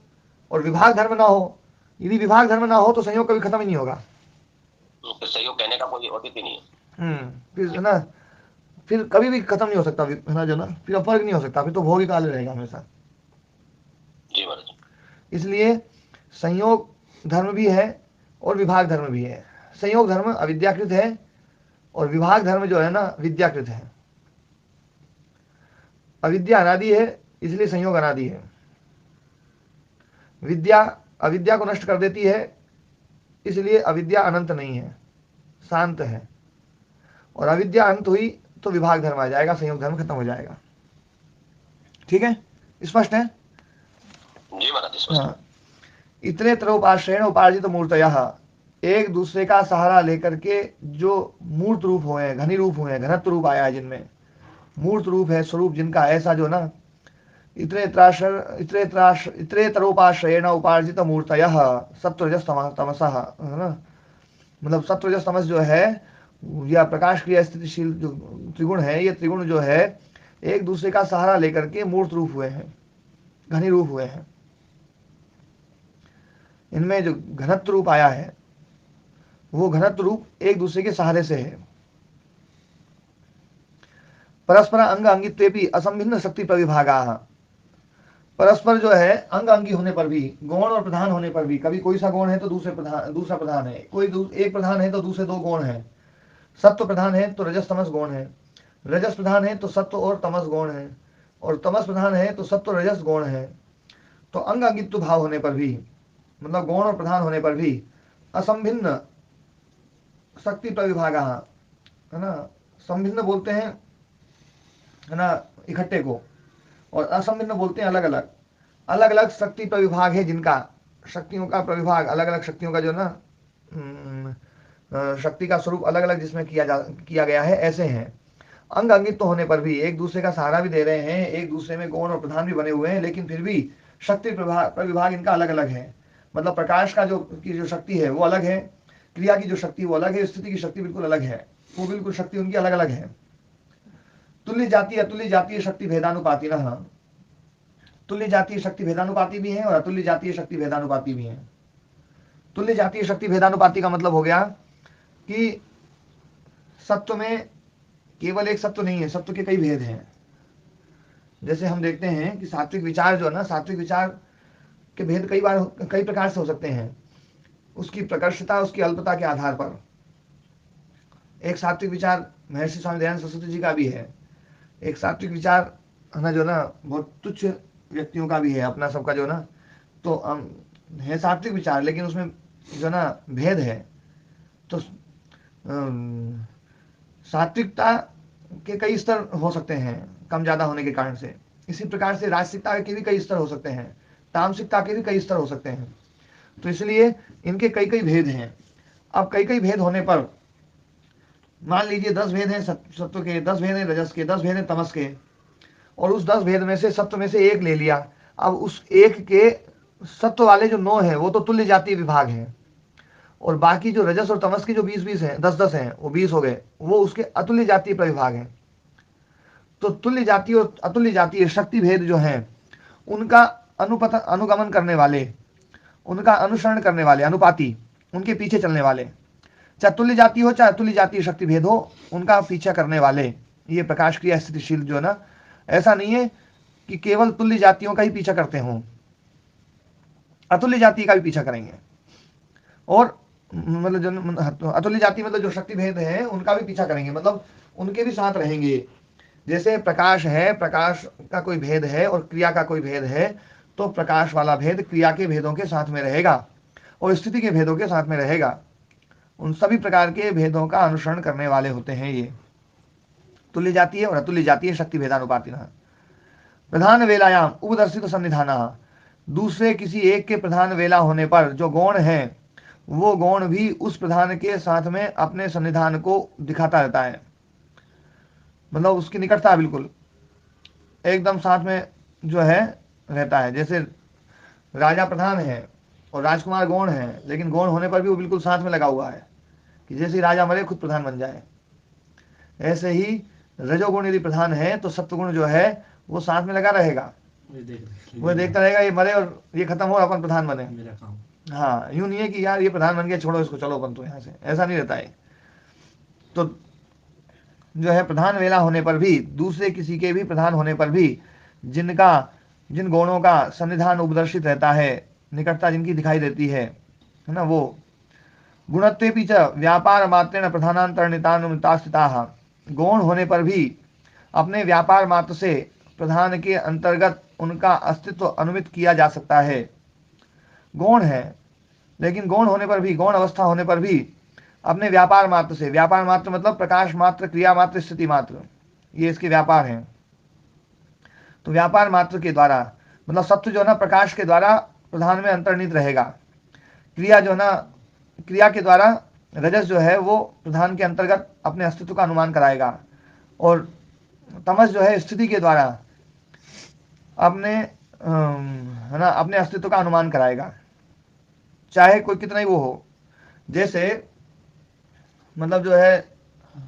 Speaker 1: और विभाग धर्म ना हो। यदि विभाग धर्म ना हो तो संयोग कभी खत्म ही नहीं होगा।
Speaker 2: तो सहयोग कहने का कोई औचित्य नहीं है।
Speaker 1: फिर है ना, फिर कभी भी खत्म नहीं हो सकता है ना जो ना, फिर अपर्ग नहीं हो सकता, फिर तो भोग ही काल रहेगा हमेशा।
Speaker 2: जी महाराज।
Speaker 1: इसलिए संयोग धर्म भी है और विभाग धर्म भी है। संयोग धर्म अविद्याकृत है और विभाग धर्म जो है ना विद्याकृत है। अविद्या अनादि है, इसलिए संयोग अनादि है। विद्या अविद्या को नष्ट कर देती है, इसलिए अविद्या अनंत नहीं है, शांत है। और अविद्या अंत हुई तो विभाग धर्म आ जाएगा, संयोग धर्म खत्म हो जाएगा। ठीक है, स्पष्ट है?
Speaker 2: जी महाराज स्पष्ट।
Speaker 1: हाँ, इतने तरोपाश्रयण उपार्जित मूर्तयः, एक दूसरे का सहारा लेकर के जो मूर्त रूप हुए, घनी रूप हुए, घनत्व रूप आया है जिनमें, मूर्त रूप है स्वरूप जिनका, ऐसा जो ना इतरे तरोपाश्रयण उपार्जित मूर्तयः सत्वरजस तमसः, है ना। मतलब सत्वरजस तमस जो है या प्रकाश क्रिया स्थितिशील जो त्रिगुण है, ये त्रिगुण जो है एक दूसरे का सहारा लेकर के मूर्त रूप हुए हैं, घनी रूप हुए हैं। इनमें जो घनत्व रूप आया है वो घनत्व रूप एक दूसरे के सहारे से है। परस्पर अंग अंगित्वेपि असंभिन्न शक्ति प्रविभागा, परस्पर जो है अंग अंगी होने पर भी, गौण और प्रधान होने पर भी, कभी कोई सा गौण है तो दूसरा प्रधान है, कोई एक प्रधान है तो दूसरे दो गौण है। सत्व प्रधान है तो रजस तमस गौण है, रजस प्रधान है तो सत्व और तमस गौण है, और तमस प्रधान है तो सत्व रजस गौण है। तो अंग अंगित्व भाव होने पर भी, मतलब गौण और प्रधान होने पर भी, असंभिन्न शक्ति प्रविभागा, है ना। संभिन्न बोलते हैं, है ना, इकट्ठे को, और असंभिन्न बोलते हैं अलग अलग। अलग अलग शक्ति प्रविभाग है जिनका, शक्तियों का प्रविभाग, अलग अलग शक्तियों का जो ना शक्ति का स्वरूप अलग अलग जिसमें किया गया है, ऐसे हैं। अंग अंगित्व होने पर भी एक दूसरे का सहारा भी दे रहे हैं, एक दूसरे में गौण और प्रधान भी बने हुए हैं, लेकिन फिर भी शक्ति प्रविभाग इनका अलग अलग है। मतलब प्रकाश का की जो शक्ति है वो अलग है, क्रिया की जो शक्ति वो अलग है, स्थिति की शक्ति बिल्कुल अलग है, वो बिल्कुल शक्ति उनकी अलग अलग है। तुल्य जाति अतुल्य जातीय शक्ति भेदानुपाति ना, तुल्य जातीय शक्ति भेदानुपाती भी है और अतुल्य जातीय शक्ति भेदानुपाती भी है। तुल्य जातीय शक्ति भेदानुपाती का मतलब हो गया कि सत्व में केवल एक सत्व नहीं है, सत्व के कई भेद हैं। जैसे हम देखते हैं कि सात्विक विचार जो है ना, सात्विक विचार के भेद कई प्रकार से हो सकते हैं, उसकी प्रकर्षता, उसकी अल्पता के आधार पर। एक सात्विक विचार महर्षि स्वामी दयानंद सरस्वती जी का भी है, एक सात्विक विचार है ना जो ना बहुत तुच्छ व्यक्तियों का भी है, अपना सबका जो ना, तो है सात्विक विचार, लेकिन उसमें जो ना भेद है। तो सात्विकता के कई स्तर हो सकते हैं कम ज्यादा होने के कारण से। इसी प्रकार से राजसिकता के भी कई स्तर हो सकते हैं, तामसिकता के भी कई स्तर हो सकते हैं। तो इसलिए इनके कई कई भेद हैं। अब कई कई भेद होने पर मान लीजिए 10 भेद हैं सत्व के, 10 भेद हैं रजस के, 10 भेद हैं तमस के, और उस 10 भेद में से सत्व में से एक ले लिया। अब उस एक के सत्व वाले जो 9 हैं वो तो तुल्य जातीय विभाग हैं, और बाकी जो रजस और तमस की जो 20-20 हैं, 10-10 हैं, वो 20 हो गए, वो उसके अतुल्य जातीय प्रविभाग हैं। तो तुल्य जातीय और अतुल्य जातीय शक्ति भेद जो हैं उनका अनुगमन करने वाले, उनका अनुसरण करने वाले, अनुपाती, उनके पीछे चलने वाले, चाहे तुल्य जाति हो चाहे अतुल्य जातीय शक्ति भेद हो, उनका पीछा करने वाले, ये प्रकाश क्रिया स्थितिशील जो है ना, ऐसा नहीं है कि केवल तुल्य जातियों का ही पीछा करते हों, अतुल्य जाति का भी पीछा करेंगे। और मतलब जो अतुल्य जाति मतलब जो शक्ति भेद है उनका भी पीछा करेंगे, मतलब उनके भी साथ रहेंगे। जैसे प्रकाश है, प्रकाश का कोई भेद है और क्रिया का कोई भेद है, तो प्रकाश वाला भेद क्रिया के भेदों के साथ में रहेगा और स्थिति के भेदों के साथ में रहेगा। उन सभी प्रकार के भेदों का अनुसरण करने वाले होते हैं ये। तुल्य जातीय और अतुल्य जातीय शक्ति भेदानुपातिनः। प्रधान वेलायाम उपदर्शित सन्निधानः, दूसरे किसी एक के प्रधान वेला होने पर जो गौण है वो गौण भी उस प्रधान के साथ में अपने सन्निधान को दिखाता रहता है, मतलब उसकी निकटता बिल्कुल एकदम साथ में जो है रहता है। जैसे राजा प्रधान है और राजकुमार गौण है, लेकिन गौण होने पर भी वो बिल्कुल साथ में लगा हुआ है कि जैसे ही राजा मरे खुद प्रधान बन जाए। ऐसे ही रजोगुण यदि प्रधान है तो सत्वगुण जो है वो साथ में लगा रहेगा, वो देखता रहेगा ये मरे और ये खत्म हो अपन प्रधान बने मेरा काम। हाँ, यूं नहीं है कि यार ये प्रधान बन गया छोड़ो इसको चलो अपन तो यहाँ से, ऐसा नहीं रहता है। तो जो है प्रधान वेला होने पर भी, दूसरे किसी के भी प्रधान होने पर भी जिन गौणों का सन्निधान उपदर्शित रहता है, निकटता जिनकी दिखाई देती है ना, वो गुणत्वेपि च व्यापार मात्रेण प्रधानांतरनितानुमिता स्थिताः, गौण होने पर भी अपने व्यापार मात्र से प्रधान के अंतर्गत उनका अस्तित्व अनुमित किया जा सकता है। गौण है लेकिन गौण होने पर भी, गौण अवस्था होने पर भी अपने व्यापार मात्र से, व्यापार मात्र मतलब प्रकाश मात्र, क्रिया मात्र, स्थिति मात्र, ये इसके व्यापार हैं। तो व्यापार मात्र के द्वारा मतलब सत्व जो है ना प्रकाश के द्वारा प्रधान में अंतर्निहित रहेगा, क्रिया जो है ना, क्रिया के द्वारा रजस जो है वो प्रधान के अंतर्गत अपने अस्तित्व का अनुमान कराएगा, और तमस जो है स्थिति के द्वारा अपने है ना अपने अस्तित्व का अनुमान कराएगा, चाहे कोई कितना ही वो हो। जैसे मतलब जो है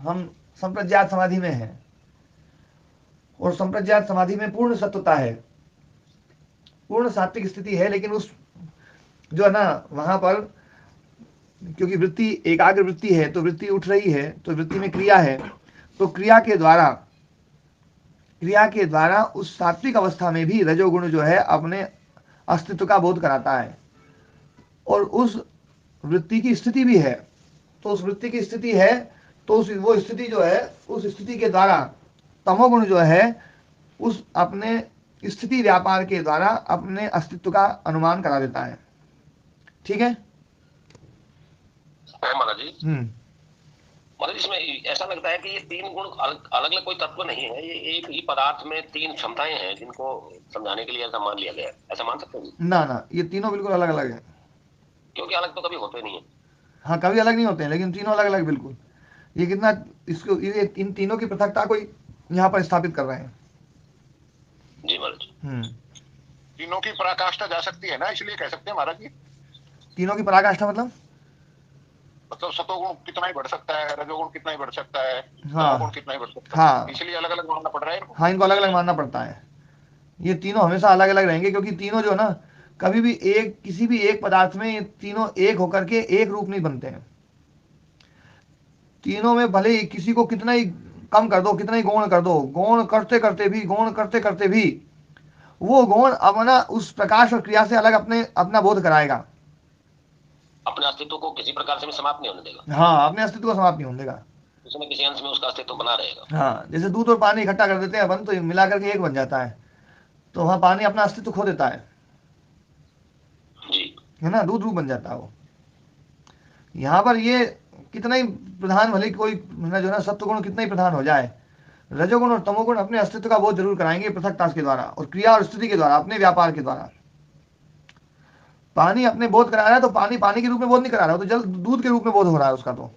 Speaker 1: हम संप्रज्ञात समाधि में हैं और संप्रज्ञात समाधि में पूर्ण सत्वता है, पूर्ण सात्विक स्थिति है, लेकिन उस जो है ना वहां पर क्योंकि वृत्ति एकाग्र वृत्ति है तो वृत्ति उठ रही है, तो वृत्ति में क्रिया है, तो क्रिया के द्वारा उस सात्विक अवस्था में भी रजोगुण जो है अपने अस्तित्व का बोध कराता है, और उस वृत्ति की स्थिति भी है। तो उस वृत्ति की स्थिति है तो वो स्थिति जो है, उस स्थिति के द्वारा तमोगुण जो है उस अपने स्थिति व्यापार के द्वारा अपने अस्तित्व का अनुमान करा देता है। ठीक है
Speaker 2: महाराज जी। मतलब इसमें ऐसा लगता है कि ये तीन गुण अलग अलग कोई तत्व नहीं है, ये एक ही पदार्थ में तीन क्षमताएं हैं जिनको समझाने के लिए ऐसा मान लिया गया है, ऐसा मान सकते हैं?
Speaker 1: ना, ये तीनों बिल्कुल अलग अलग है,
Speaker 2: क्योंकि अलग तो कभी होते नहीं है।
Speaker 1: हाँ, कभी अलग नहीं होते हैं, लेकिन तीनों अलग अलग बिल्कुल। ये कितना इसको इन तीनों की पृथकता को यहाँ पर स्थापित कर रहे हैं।
Speaker 2: जी महाराज।
Speaker 3: तीनों की पराकाष्ठा जा सकती है ना, इसलिए कह सकते हैं महाराज जी।
Speaker 1: तीनों की पराकाष्ठा मतलब
Speaker 3: सतोगुण कितना ही बढ़ सकता है, रजोगुण कितना ही बढ़ सकता है,
Speaker 1: हाँ,
Speaker 3: तमोगुण कितना ही बढ़ सकता है।
Speaker 1: हाँ,
Speaker 3: इसलिए अलग अलग मानना पड़ रहा है।
Speaker 1: हाँ, इनको अलग अलग मानना पड़ता है। ये तीनों हमेशा अलग अलग रहेंगे, क्योंकि तीनों जो है ना कभी भी एक किसी भी एक पदार्थ में ये तीनों एक होकर के एक रूप नहीं बनते हैं। तीनों में भले ही किसी को कितना ही कम कर दो, कितना ही गौण कर दो, गौण करते करते भी वो गौण अपना उस प्रकाश और क्रिया से अलग अपना बोध कराएगा,
Speaker 2: अपने अस्तित्व को किसी प्रकार से भी समाप्त नहीं होने देगा।
Speaker 1: हाँ, अपने अस्तित्व को समाप्त नहीं होने देगा,
Speaker 2: उसमें किसी अंश में उसका अस्तित्व बना रहेगा।
Speaker 1: हाँ, जैसे दूध और पानी इकट्ठा कर देते हैं अपन तो मिला करके एक बन जाता है, तो वहां पानी अपना अस्तित्व खो देता है
Speaker 2: जी,
Speaker 1: है ना, दूध रूप बन जाता है वो। यहाँ पर ये कितना ही प्रधान भले कोई जो है ना सत्वगुण कितना ही प्रधान हो जाए, रजोगुण और तमोगुण अपने अस्तित्व का बोध जरूर कराएंगे पृथकता के द्वारा और क्रिया और स्थिति के द्वारा, अपने व्यापार के द्वारा। पानी अपने बोध करा रहा है तो पानी पानी के रूप में बोध नहीं करा रहा है, तो जल दूध के रूप में बोध हो रहा है उसका तो।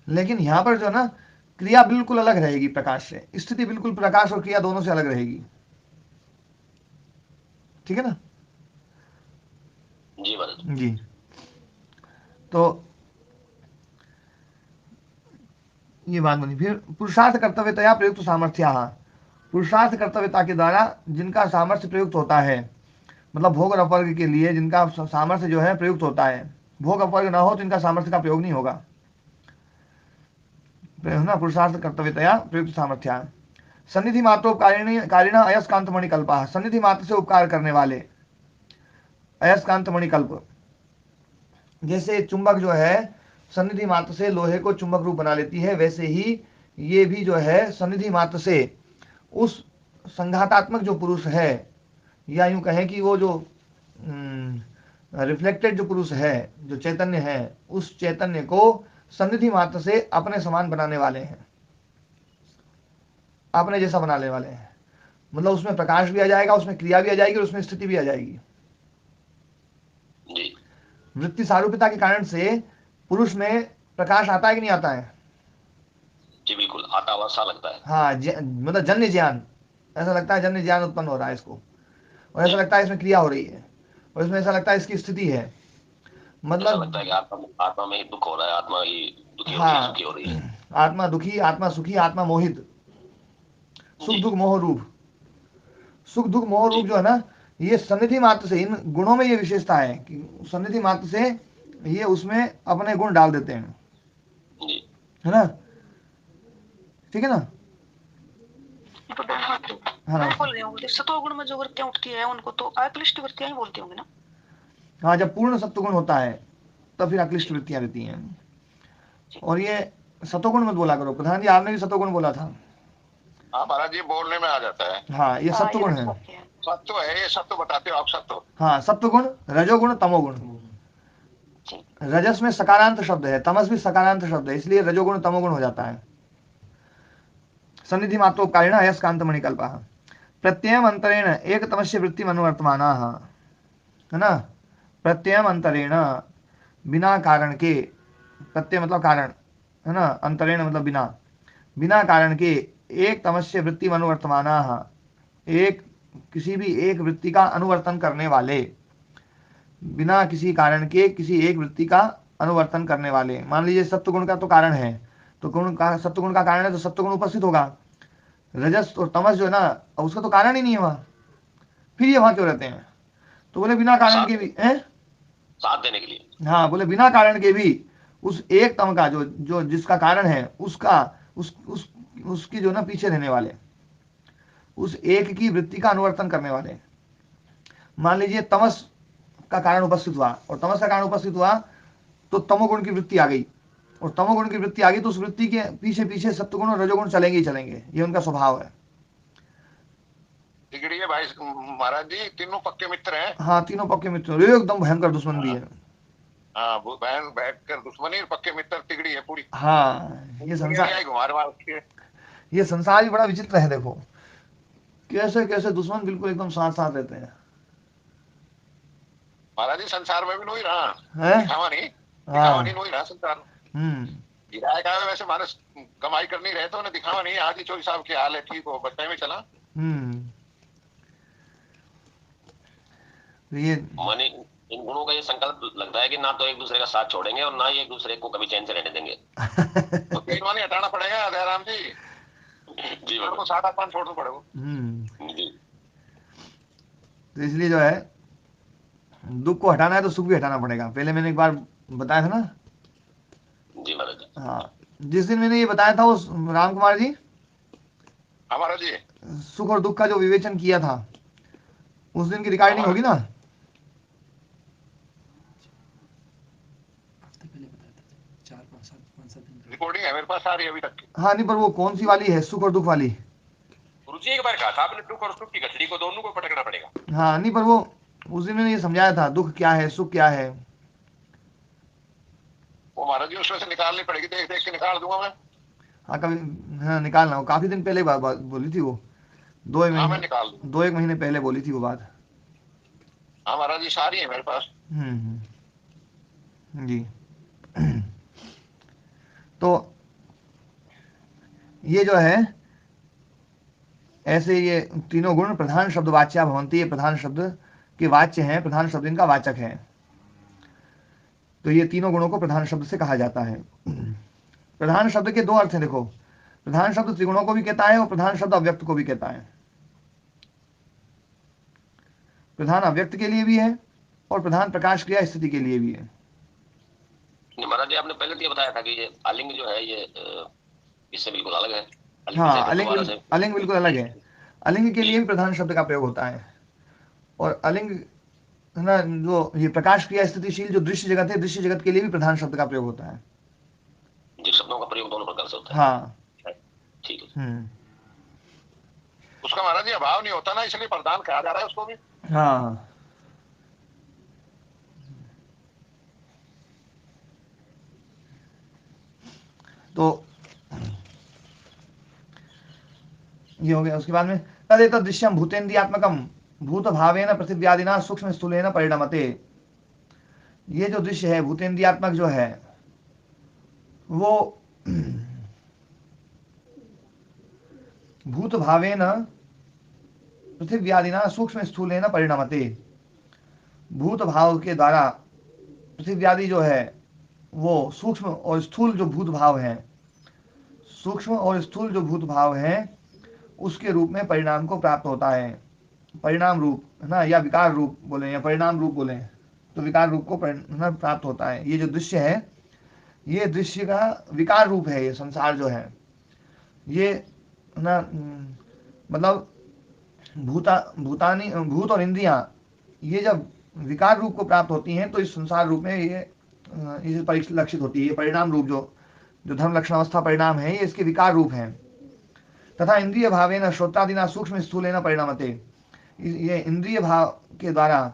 Speaker 1: लेकिन यहाँ पर जो है ना क्रिया बिल्कुल अलग रहेगी प्रकाश से, स्थिति बिल्कुल प्रकाश और क्रिया दोनों से अलग रहेगी। ठीक है ना जी। तो ये बात बनी। फिर पुरुषार्थ कर्तव्यतया प्रयुक्त सामर्थ्य, पुरुषार्थ कर्तव्यता के द्वारा जिनका सामर्थ्य प्रयुक्त होता है, मतलब भोग और अपवर्ग के लिए जिनका सामर्थ्य जो है प्रयुक्त होता है, भोग अपवर्ग ना हो तो इनका सामर्थ्य का प्रयोग नहीं होगा ना। पुरुषार्थ कर्तव्यतया प्रयुक्त सामर्थ्य सन्निधि मात्रोपकारिण अयस्कांत मणिकल्पा, सन्निधि मात्र से उपकार करने वाले अयस्कांत मणिकल्प, जैसे चुंबक जो है सन्निधि मात्र से लोहे को चुंबक रूप बना लेती है, वैसे ही ये भी जो है सन्निधि मात्र से उस संघातात्मक जो पुरुष है, या यूं कहें कि वो जो रिफ्लेक्टेड जो पुरुष है, जो चैतन्य है, उस चैतन्य को सन्निधि मात्र से अपने समान बनाने वाले हैं, अपने जैसा बनाने वाले हैं। मतलब उसमें प्रकाश भी आ जाएगा, उसमें क्रिया भी आ जाएगी और उसमें स्थिति भी आ जाएगी।
Speaker 2: जी
Speaker 1: वृत्ति सारूप्यता के कारण से पुरुष में प्रकाश आता है कि नहीं आता है?
Speaker 2: जी बिल्कुल, आता हुआ सा लगता है।
Speaker 1: हाँ, मतलब जन्य ज्ञान, ऐसा लगता है जन्य ज्ञान उत्पन्न हो रहा है इसको, और ऐसा
Speaker 2: जी,
Speaker 1: लगता है इसमें क्रिया हो रही है, और इसमें ऐसा लगता है इसकी स्थिति है।
Speaker 2: ऐसा लगता है
Speaker 1: मतलब
Speaker 2: कि आत्मा में ही दुख हो रहा है, आत्मा ही दुखी हो रही है,
Speaker 1: हाँ,
Speaker 2: सुखी हो रही है।
Speaker 1: आत्मा दुखी, आत्मा सुखी, आत्मा मोहित, सुख
Speaker 2: जी
Speaker 1: दुख मोह रूप। सुख दुख मोह रूप
Speaker 2: जी
Speaker 1: जो है ना, ये सन्निधि मात्र से, इन गुणों में ये विशेषता है कि सन्निधि मात्र से ये उसमें अपने गुण डाल देते हैं,
Speaker 2: जी
Speaker 1: है ना? ठीक है ना?
Speaker 4: तो हाँ,
Speaker 1: हाँ
Speaker 4: मैं बोल रही हूँ सतोगुण में जो वृत्तियां उठती है उनको तो अक्लिष्ट वृत्तियां ही बोलती होंगी ना।
Speaker 1: हाँ, जब पूर्ण सत्वगुण होता है तब फिर अक्लिष्ट वृत्तियां रहती हैं। और ये सतोगुण मत बोला करो, प्रधान जी आपने भी सतोगुण बोला था।
Speaker 3: हाँ महाराज जी, बोलने में आ जाता है।
Speaker 1: हाँ, ये
Speaker 4: हाँ,
Speaker 1: सत्वगुण है।
Speaker 4: सत्य है।
Speaker 3: सत्व है ये, सत्व बताते हो आप, सत्व।
Speaker 1: हाँ, सत्वगुण, रजोगुण, तमोगुण।
Speaker 4: जी
Speaker 1: रजस में सकारांत शब्द है, तमस भी सकारांत शब्द है, इसलिए रजोगुण तमोगुण हो जाता है। सन्निधि मात्रोपकारेण अयस्कांत मणिकल्पः प्रत्ययम अंतरेण एक तमस्य वृत्ति अनुवर्तमाना, है ना? प्रत्ययम अंतरेण, बिना कारण के, प्रत्यय मतलब कारण, है ना? अंतरेण मतलब बिना, बिना कारण के एक तमस्य वृत्ति अनुवर्तमाना, एक किसी भी एक वृत्ति का अनुवर्तन करने वाले, बिना किसी कारण के किसी एक वृत्ति का अनुवर्तन करने वाले। मान लीजिए सत्वगुण का तो कारण है, तो गुण का, सत्वगुण का कारण है तो सत्वगुण उपस्थित होगा। रजस और तमस जो है ना, उसका तो कारण ही नहीं है वहां, फिर ये वहां क्यों रहते हैं? तो बोले बिना कारण के भी है।
Speaker 2: साथ देने के लिए।
Speaker 1: हाँ, बोले बिना कारण के भी उस एक तम का जो जो जिसका कारण है उसका, उस उसकी जो ना पीछे रहने वाले, उस एक की वृत्ति का अनुवर्तन करने वाले। मान लीजिए तमस का कारण उपस्थित हुआ, और तमस का कारण उपस्थित हुआ तो तमोगुण की वृत्ति आ गई, और तमोगुण की वृत्ति आ गई तो उस वृत्ति के पीछे पीछे सत्वगुण और रजोगुण चलेंगे ही चलेंगे, ये उनका स्वभाव है।
Speaker 3: तिगड़ी है भाई महाराज जी, तीनों पक्के मित्र हैं।
Speaker 1: हाँ, तीनों पक्के मित्र, एकदम भयंकर दुश्मन भी है।
Speaker 3: हाँ, वो बहन बैठ कर दुश्मनी, पक्के मित्र तिगड़ी है पूरी।
Speaker 1: हाँ, ये संसार,
Speaker 3: घुमार मार के।
Speaker 1: ये संसार भी बड़ा विचित्र है। देखो कैसे कैसे दुश्मन बिल्कुल एकदम साथ साथ रहते हैं।
Speaker 3: महाराज जी संसार में भी नहीं रहा,
Speaker 1: हैं?
Speaker 3: दिखावा नहीं, दिखावा
Speaker 1: हाँ।
Speaker 3: नहीं रहा संसार।
Speaker 1: हम्म।
Speaker 3: किराया का है, वैसे मानस कमाई करनी रहे तो उन्हें दिखावा नहीं। आज ही चोरी साहब की हाल है, ठीक हो, बच्चे में चला।
Speaker 1: हम्म। तो ये
Speaker 2: माने इन गुणों का ये संकल्प लगता है कि ना तो एक दूसरे का साथ छोड़ेंगे और ना ही एक दूसरे को कभी चैन से रहने देंगे।
Speaker 3: तो तीन वाली हटाना पड़ेगा दयाराम जी,
Speaker 2: जी
Speaker 3: को 7-8 छोड़ना पड़ेगा।
Speaker 2: जी
Speaker 1: तो इसलिए जो है दुख को हटाना है तो सुख भी हटाना पड़ेगा। पहले मैंने एक बार बताया था ना।
Speaker 2: जी महाराज जी।
Speaker 1: हाँ, जिस दिन मैंने ये बताया था उस राम कुमार जी,
Speaker 3: हमारा जी,
Speaker 1: सुख और दुख का जो विवेचन किया था, उस दिन की रिकॉर्डिंग होगी ना?
Speaker 3: रिकॉर्डिंग है मेरे पास, आ रही है अभी तक की।
Speaker 1: हाँ, नहीं, पर वो कौन सी वाली है, सुख और दुख वाली?
Speaker 2: गुरुजी एक बार कहा था आपने, दुख और सुख की गठरी को दोनों को पटकना पड़ेगा।
Speaker 1: हाँ, नहीं, पर वो उस दिन मैंने ये समझाया था, दुख क्या है, सुख क्या है।
Speaker 3: वो महाराज जी उसमें से निकालनी पड़ेगी, देख देख के निकाल दूंगा मैं।
Speaker 1: हाँ, कभी, हाँ, निकालना हो, काफी दिन पहले बात बोली थी वो,
Speaker 3: हाँ मैं निकाल दूंगा।
Speaker 1: 2-1 महीने पहले बोली थी वो बात।
Speaker 3: हाँ महाराज जी सारी है मेरे पास।
Speaker 1: जी। तो ये जो है, ऐसे ये तीनों गुण प्रधान शब्द वाच्या भवंती, ये प्रधान शब्द के वाच्य हैं, प्रधान शब्द इनका वाचक है। तो ये तीनों गुणों को प्रधान शब्द से कहा जाता है। प्रधान शब्द के दो अर्थ हैं। देखो, प्रधान शब्द त्रिगुणों को भी कहता है और प्रधान शब्द अव्यक्त को भी कहता है। प्रधान अव्यक्त के लिए भी है और प्रधान प्रकाश क्रिया स्थिति के लिए भी है।
Speaker 2: महाराज जी आपने पहले तो ये बताया था कि ये अलिंग जो है ये इससे बिल्कुल अलग है।
Speaker 1: हाँ, अलिंग बिल्कुल अलग है। अलिंग के लिए भी प्रधान शब्द का प्रयोग होता है, और अलिंग, है ना, जो ये प्रकाश क्रिया स्थितिशील जो दृश्य जगत है, दृश्य जगत के लिए भी प्रधान शब्द का प्रयोग होता है।
Speaker 2: जिस शब्दों का प्रयोग दोनों प्रकार से होता है।
Speaker 1: हाँ,
Speaker 2: ठीक है।
Speaker 3: उसका महाराज जी अभाव नहीं होता ना, इसलिए प्रधान कहा जा रहा है उसको भी।
Speaker 1: हाँ। तो ये हो गया। उसके बाद में तदेत दृश्यम भूतेन्द्रियात्मकम भूत भावेन पृथिव्यादिना सूक्ष्म स्थूलेन परिणमते। ये जो दृश्य है भूतेन्द्रियात्मक जो है वो भूत भावेन पृथिव्यादिना सूक्ष्म स्थूलेन परिणमते। भूत भाव के द्वारा पृथिव्यादि जो है वो सूक्ष्म और स्थूल जो भूत भाव है, सूक्ष्म और स्थूल जो भूत भाव है उसके रूप में परिणाम को प्राप्त होता है। परिणाम रूप है ना, या विकार रूप बोले या परिणाम रूप बोले तो विकार रूप को प्राप्त होता है। ये जो दृश्य है ये दृश्य का विकार रूप है। ये संसार जो है ये ना मतलब भूत और इंद्रियां ये जब विकार रूप को प्राप्त होती हैं तो इस संसार रूप में ये परिलक्षित होती है। ये परिणाम रूप जो धर्म लक्षण अवस्था परिणाम है ये इसके विकार रूप है। तथा इंद्रिय भावेन श्रोत्रादिना सूक्ष्म स्थूलेन परिणमते। ये इंद्रिय भाव के द्वारा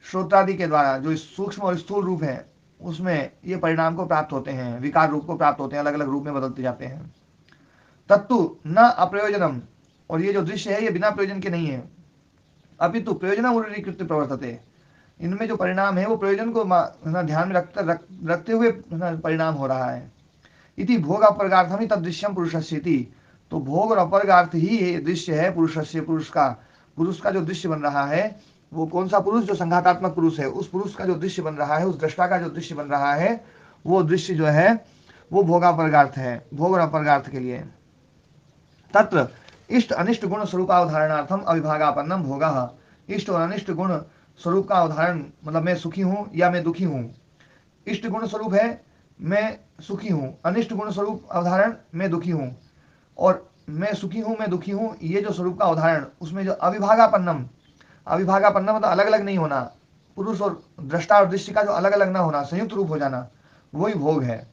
Speaker 1: श्रोत्रादि के द्वारा जो सूक्ष्म और स्थूल रूप है उसमें ये परिणाम को प्राप्त होते हैं, विकार रूप को प्राप्त होते हैं, अलग अलग रूप में बदलते जाते हैं। तत्तु न अप्रयोजनम, और ये जो दृश्य है ये बिना प्रयोजन के नहीं है, अपितु प्रयोजन उरीकृत्य प्रवर्तते। इनमें जो परिणाम है वो प्रयोजन को ध्यान में रखते हुए परिणाम हो रहा है। इति भोग अपवर्गार्थम ही तदृश्यम पुरुषस्येति। तो भोग और अपवर्गार्थ ही ये दृश्य है पुरुषस्य, पुरुष का जो दृश्य बन रहा है वो कौन सा पुरुष, जो संघातात्मक पुरुष है, उस पुरुष का जो दृश्य बन रहा है, उस दृष्टा का जो दृश्य बन रहा है वो दृश्य जो है वो भोगापवर्गार्थ है, भोग और अपवर्गार्थ के लिए। तत्र इष्ट अनिष्ट गुण स्वरूपावधारणार्थम अविभागापन्नम भोगः। इष्ट और अनिष्ट गुण स्वरूप का उदाहरण मतलब मैं सुखी हूं या मैं दुखी हूं। इष्ट गुण स्वरूप है मैं सुखी हूं, अनिष्ट गुण स्वरूप अवधारण मैं दुखी हूं। और मैं सुखी हूं मैं दुखी हूं ये जो स्वरूप का उदाहरण उसमें जो अविभागापन्नम, अविभागापन्नम मतलब अलग अलग नहीं होना, पुरुष और दृष्टा और दृश्य का जो अलग अलग ना होना, संयुक्त रूप हो जाना, वही भोग है।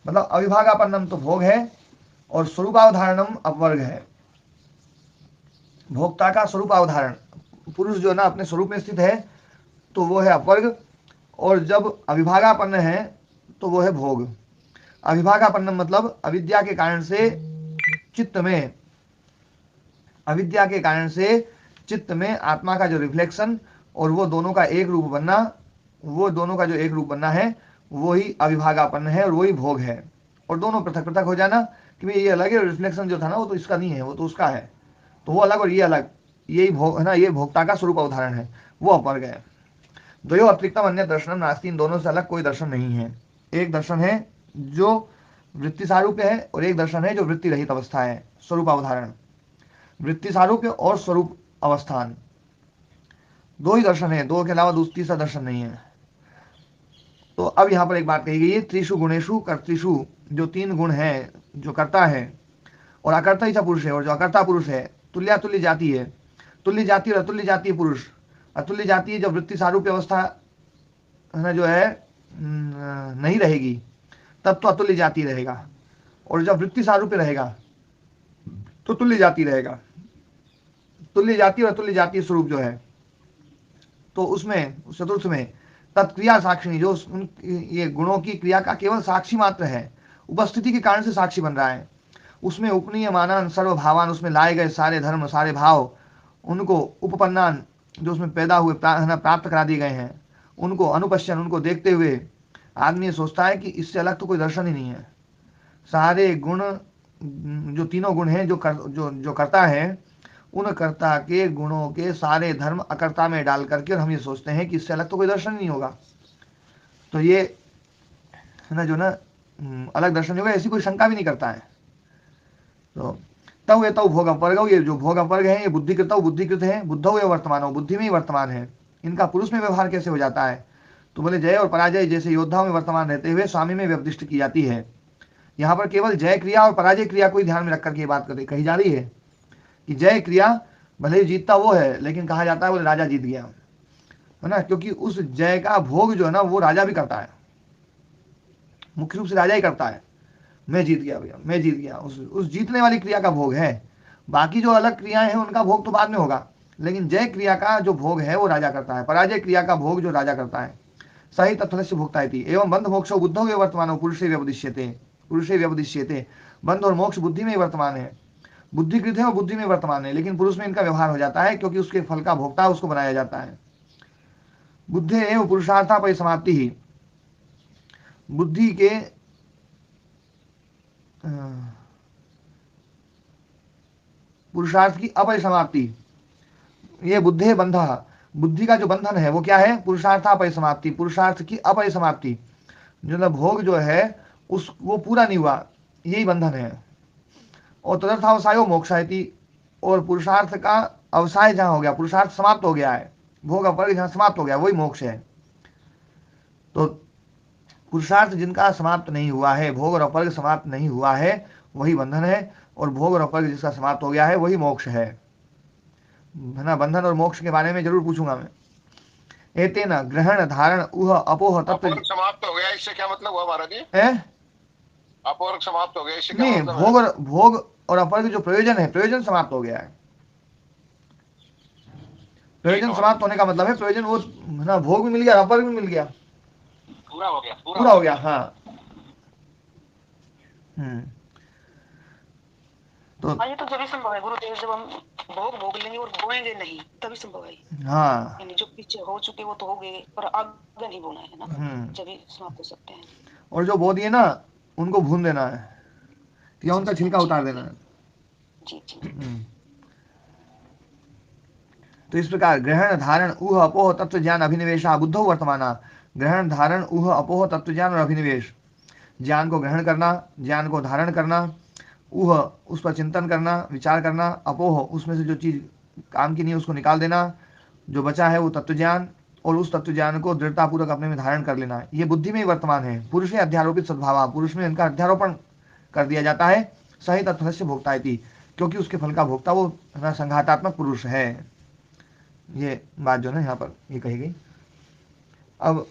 Speaker 1: मतलब अविभागापन्नम तो भोग है और स्वरूपावधारणम अपवर्ग है। भोक्ता का स्वरूपावधारण, पुरुष जो ना अपने स्वरूप में स्थित है तो वो है अपवर्ग, और जब अविभागापन्न है तो वो है भोग। अविभागापन्नम मतलब अविद्या के कारण से चित्त में, अविद्या के कारण से चित्त में आत्मा का जो रिफ्लेक्शन और वो दोनों का एक रूप बनना, वो दोनों का जो एक रूप बनना है वो ही अविभागापन्न है और वही भोग है। और दोनों पृथक पृथक हो जाना कि भाई ये अलग है, रिफ्लेक्शन जो था ना वो तो इसका नहीं है, वो तो उसका है, तो वो अलग और ये अलग, यही भोग है ना, ये भोक्ता का स्वरूप अवधारण है, वो अपवर्ग है। द्वयो अतिरिक्तम अन्य दर्शनम नास्ति, इन दोनों से अलग कोई दर्शन नहीं है। एक दर्शन है जो वृत्ति सारूप्य है और एक दर्शन है जो वृत्ति रहित अवस्था है, स्वरूप अवधारण। वृत्ति सारूप्य और स्वरूप अवस्थान दो ही दर्शन है, दो के अलावा तीसरा दर्शन नहीं है। तो अब यहाँ पर एक बात कही गई है, त्रिषु गुणेषु कर्तृषु, जो तीन गुण है, जो कर्ता है और अकर्ता ही पुरुष है, और जो अकर्ता पुरुष है तुल्य जाति है। तुल्य जाति और अतुल्य जाति पुरुष। अतुल्य जाति जब वृत्ति सारूप्य अवस्था है ना जो है नहीं रहेगी तब तो अतुल्य जाति रहेगा, और जब वृत्ति सारूप्य रहेगा तो तुल्य जाति रहेगा। तुल्य जाति और अतुल्य जाति स्वरूप जो है तो उसमें चतुर्थ में तत्क्रिया साक्षिणी, जो ये गुणों की क्रिया का केवल साक्षी मात्र है, उपस्थिति के कारण से साक्षी बन रहा है। उसमें उपनीयमानान सर्वभावान, उसमें लाए गए सारे धर्म सारे भाव, उनको उपपन्नान जो उसमें पैदा हुए प्राप्त करा दिए गए हैं, उनको अनुपश्यन, उनको देखते हुए आदमी सोचता है कि इससे अलग तो कोई दर्शन ही नहीं है। सारे गुण जो तीनों गुण हैं जो करता है, उन कर्ता के गुणों के सारे धर्म अकर्ता में डाल करके, और हम ये सोचते हैं कि इससे अलग तो कोई दर्शन नहीं होगा। तो ये है ना जो ना अलग दर्शन होगा ऐसी कोई शंका भी नहीं करता है। तो तव ये तव भोग अपवर्ग, ये जो भोग अपवर्ग है ये बुद्धिकृत बुद्धिकृत है, बुद्धौ ये वर्तमान हो, बुद्धि में ही वर्तमान है। इनका पुरुष में व्यवहार कैसे हो जाता है, तो बोले जय और पराजय जैसे योद्धाओं में वर्तमान रहते हुए स्वामी में व्यवदिष्ट की जाती है। यहाँ पर केवल जय क्रिया और पराजय क्रिया को ही ध्यान में रख करके बात कही जा रही है कि जय क्रिया भले ही जीतता वो है, लेकिन कहा जाता है बोले राजा जीत गया, है ना, क्योंकि उस जय का भोग जो है ना वो राजा भी करता है, मुख्य रूप से राजा ही करता है। मैं जीत गया भैया, मैं जीत गया, उस जीतने वाली क्रिया का भोग है। बाकी जो अलग क्रियाएं हैं उनका भोग तो बाद में होगा, लेकिन जय क्रिया का जो भोग है वो राजा करता है, पराजय क्रिया का भोग जो राजा करता है। सही तत्फलस्य भोक्ता इति एवं बंध मोक्षो बुद्धौ ये वर्तमानो पुरुषे व्यवदिश्यते। पुरुषे व्यवदिश्यते। बंध और मोक्ष बुद्धि में ही वर्तमान है, बुद्धिकृत है और बुद्धि में वर्तमान है, लेकिन पुरुष में इनका व्यवहार हो जाता है क्योंकि उसके फल का भोक्ता उसको बनाया जाता है। बुद्धि एवं पुरुषार्था परिसमाप्ति ही, बुद्धि के पुरुषार्थ की अपरिसमाप्ति, ये बुद्धे बंध, बुद्धि का जो बंधन है वो क्या है, पुरुषार्था परिसमाप्ति, पुरुषार्थ की अपरिसमाप्ति, मतलब भोग जो है उस वो पूरा नहीं हुआ, यही बंधन है। और तदर्थावसायो मोक्षायति, और पुरुषार्थ का अवसाय जहां हो गया, पुरुषार्थ समाप्त हो गया है, भोग अपवर्ग जहां समाप्त हो गया वही मोक्ष है। तो पुरुषार्थ जिनका समाप्त नहीं हुआ है, भोग और अपवर्ग समाप्त नहीं हुआ है, वही बंधन है, और भोग और अपवर्ग जिसका समाप्त हो गया है वही मोक्ष है ना। बंधन और मोक्ष के बारे में जरूर पूछूंगा मैं। एतेन ग्रहण धारण उह अपोह तत्व,
Speaker 3: अपवर्ग समाप्त हो गया, इससे क्या मतलब हुआ महाराज जी? अपवर्ग समाप्त हो गया, इससे क्या
Speaker 1: नहीं,
Speaker 3: मतलब है?
Speaker 1: भोग और अपवर्ग जो प्रयोजन है, प्रयोजन समाप्त हो गया है। प्रयोजन समाप्त होने का मतलब है प्रयोजन वो ना, भोग भी मिल गया, अपवर्ग भी मिल गया,
Speaker 3: पूरा हो गया,
Speaker 1: पूरा हो गया। हाँ तो
Speaker 4: हाँ, ये तो जब संभव है गुरुदेव, जब हम भोग भोग लेंगे और बोएंगे नहीं तभी संभव है।
Speaker 1: हाँ,
Speaker 4: यानी जो पीछे हो चुके वो तो हो गए, पर आगे नहीं बोना है ना, जब ही समाप्त हो सकते हैं।
Speaker 1: और जो बो दिए ना उनको भून देना है या उनका छिलका उतार देना है।
Speaker 4: जी जी।
Speaker 1: तो इस प्रकार ग्रहण धारण उह अपोह तत्व ज्ञान अभिनिवेशा बुद्धो वर्तमाना, ग्रहण धारण उह अपोह तत्व ज्ञान और अभिनिवेश, ज्ञान को ग्रहण करना, ज्ञान को धारण करना, उह उस पर चिंतन करना, विचार करना, अपोह उसमें से जो चीज काम की नहीं है उसको निकाल देना, जो बचा है वो तत्व ज्ञान, और उस तत्व ज्ञान को दृढ़तापूर्वक अपने में धारण कर लेना, ये बुद्धि में ही वर्तमान है। पुरुष में अध्यारोपित सद्भाव, पुरुष में इनका अध्यारोपण कर दिया जाता है, सही तत्फल से भोक्ता इति, क्योंकि उसके फल का भोक्ता वो संघातात्मक पुरुष है। ये बात जो है यहाँ पर ये कही गई। अब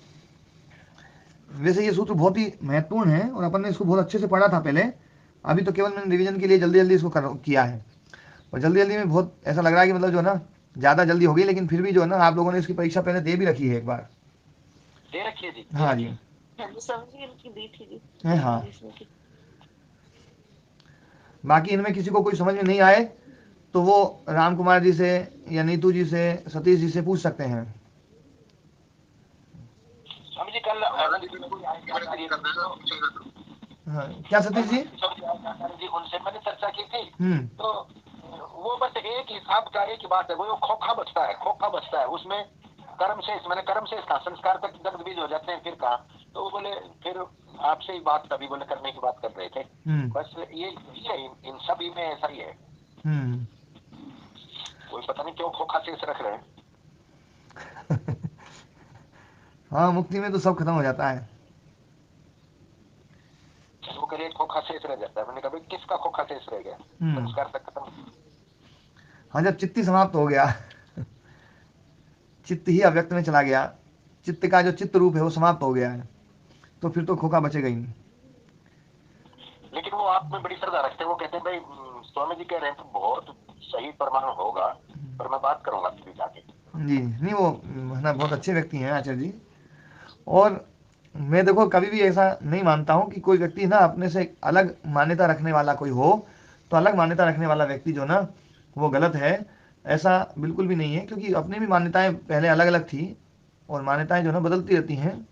Speaker 1: वैसे ये सूत्र बहुत ही महत्वपूर्ण है और अपन ने इसको बहुत अच्छे से पढ़ा था पहले, अभी तो केवल मैंने रिवीजन के लिए जल्दी जल्दी इसको किया है, और जल्दी जल्दी में बहुत ऐसा लग रहा है कि मतलब जो है ना ज़्यादा जल्दी हो गई, लेकिन फिर भी जो है ना आप लोगों ने इसकी परीक्षा पहले दे भी रखी है एक बार।
Speaker 3: दे रखी है जी।
Speaker 1: हाँ जी, हाँ। बाकी इनमें किसी को कोई समझ में नहीं आए तो वो राम कुमार जी से या नीतू जी से, सतीश जी से पूछ सकते हैं।
Speaker 3: स्वामी जी कल
Speaker 1: हाँ, क्या सतीश जी?
Speaker 3: जी उनसे मैंने चर्चा की थी,
Speaker 1: हम्म,
Speaker 3: तो वो बस एक हिसाब का एक ही बात है, वो खोखा बचता है, खोखा बचता है उसमें कर्म से, मैंने कर्म से इसका संस्कार तक दर्द बीज हो जाते हैं, फिर कहा तो वो बोले फिर आपसे ही बात कभी बोले करने की बात कर रहे थे। बस ये है, इन सभी में ऐसा ही है, कोई पता नहीं क्यों खोखा शेष रख रहे हैं।
Speaker 1: हाँ, मुक्ति में तो सब खत्म हो जाता है।
Speaker 3: वो करे खोखा शेष रह जाता है, मैंने कहा किसका खोखा शेष रह गया, संस्कार तक खत्म।
Speaker 1: हाँ, जब चित्त ही समाप्त हो गया, चित्त ही अव्यक्त में चला गया, चित्त का जो चित्त रूप है वो समाप्त हो गया है, तो फिर तो खोखा बचेगा ही नहीं।
Speaker 3: लेकिन वो आप में बड़ी श्रद्धा रखते हैं, वो कहते हैं भाई स्वामी जी कह रहे हैं तो बहुत सही प्रमाण होगा, पर मैं बात करूंगा फिर जाके।
Speaker 1: जी नहीं, वो है ना बहुत अच्छे व्यक्ति हैं आचार्य जी, और मैं देखो कभी भी ऐसा नहीं मानता हूँ कि कोई व्यक्ति ना अपने से अलग मान्यता रखने वाला कोई हो, तो अलग मान्यता रखने वाला व्यक्ति जो ना वो गलत है, ऐसा बिल्कुल भी नहीं है, क्योंकि अपनी भी मान्यताएं पहले अलग अलग थी, और मान्यताएं जो ना बदलती रहती हैं,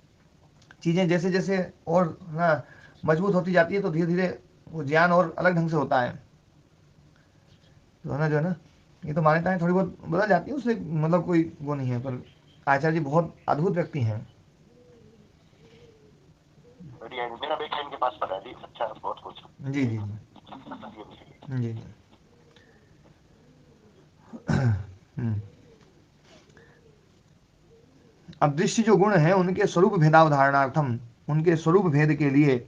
Speaker 1: चीज़ें जैसे जैसे और ना मजबूत होती जाती है तो धीरे धीरे वो ज्ञान और अलग ढंग से होता है, तो है ना जो है ना, ये तो मान्यताएं थोड़ी बहुत बदल जाती है, उससे मतलब कोई वो नहीं है, पर आचार्य जी बहुत अद्भुत व्यक्ति हैं।
Speaker 3: मेरा बेटा इनके पास पढ़ा जी, अच्छा बहुत कुछ।
Speaker 1: जी जी जी जी। अब दृश्य जो गुण है उनके स्वरूप भेदावधारणार्थम, उनके स्वरूप भेद के लिए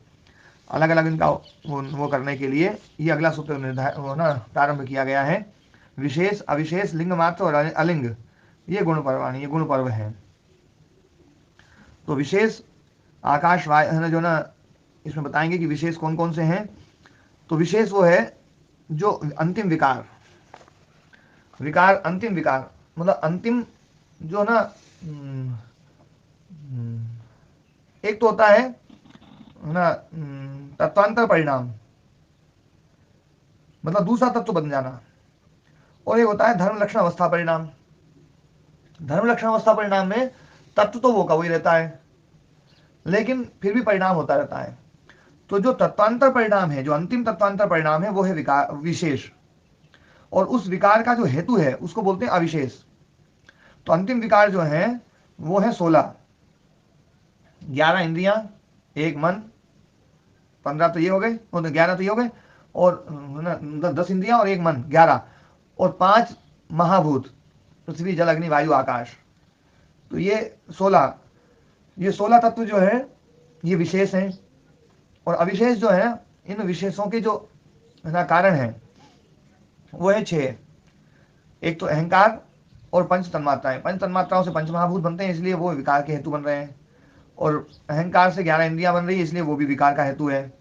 Speaker 1: अलग अलग इनका वो करने के लिए ये अगला सूत्र वो ना प्रारंभ किया गया है। विशेष अविशेष लिंग मात्र और अलिंग ये गुण पर्वाणी, ये गुण पर्व है। तो विशेष आकाश वायु जो ना इसमें बताएंगे कि विशेष कौन कौन से हैं। तो विशेष वो है जो अंतिम विकार, विकार अंतिम विकार मतलब अंतिम जो ना एक तो होता है ना तत्वांतर परिणाम, मतलब दूसरा तत्व बन जाना। और एक होता है धर्म लक्षण अवस्था परिणाम। धर्म लक्षण अवस्था परिणाम में तत्व तो वो का वही रहता है, लेकिन फिर भी परिणाम होता रहता है। तो जो तत्वांतर परिणाम है, जो अंतिम तत्वांतर परिणाम है, वो है विकार विशेष, और उस विकार का जो हेतु है उसको बोलते हैं अविशेष। तो अंतिम विकार जो है वो है 16, 11 इंद्रियां, 1 मन, 15 तो ये हो गए, 11 तो ये हो गए, और 10 इंद्रियां और 1 मन 11, और 5 महाभूत, पृथ्वी जल अग्नि वायु आकाश। तो ये 16, ये 16 तत्व जो है ये विशेष हैं। और अविशेष जो है, इन विशेषों के जो ना कारण है वो है 6। एक तो अहंकार और पंच तन्मात्राएं, पंच तन्मात्राओं से पंच महाभूत बनते हैं, इसलिए वो विकार के हेतु बन रहे हैं। और अहंकार से 11 इंद्रियां बन रही है, इसलिए वो भी विकार का हेतु है।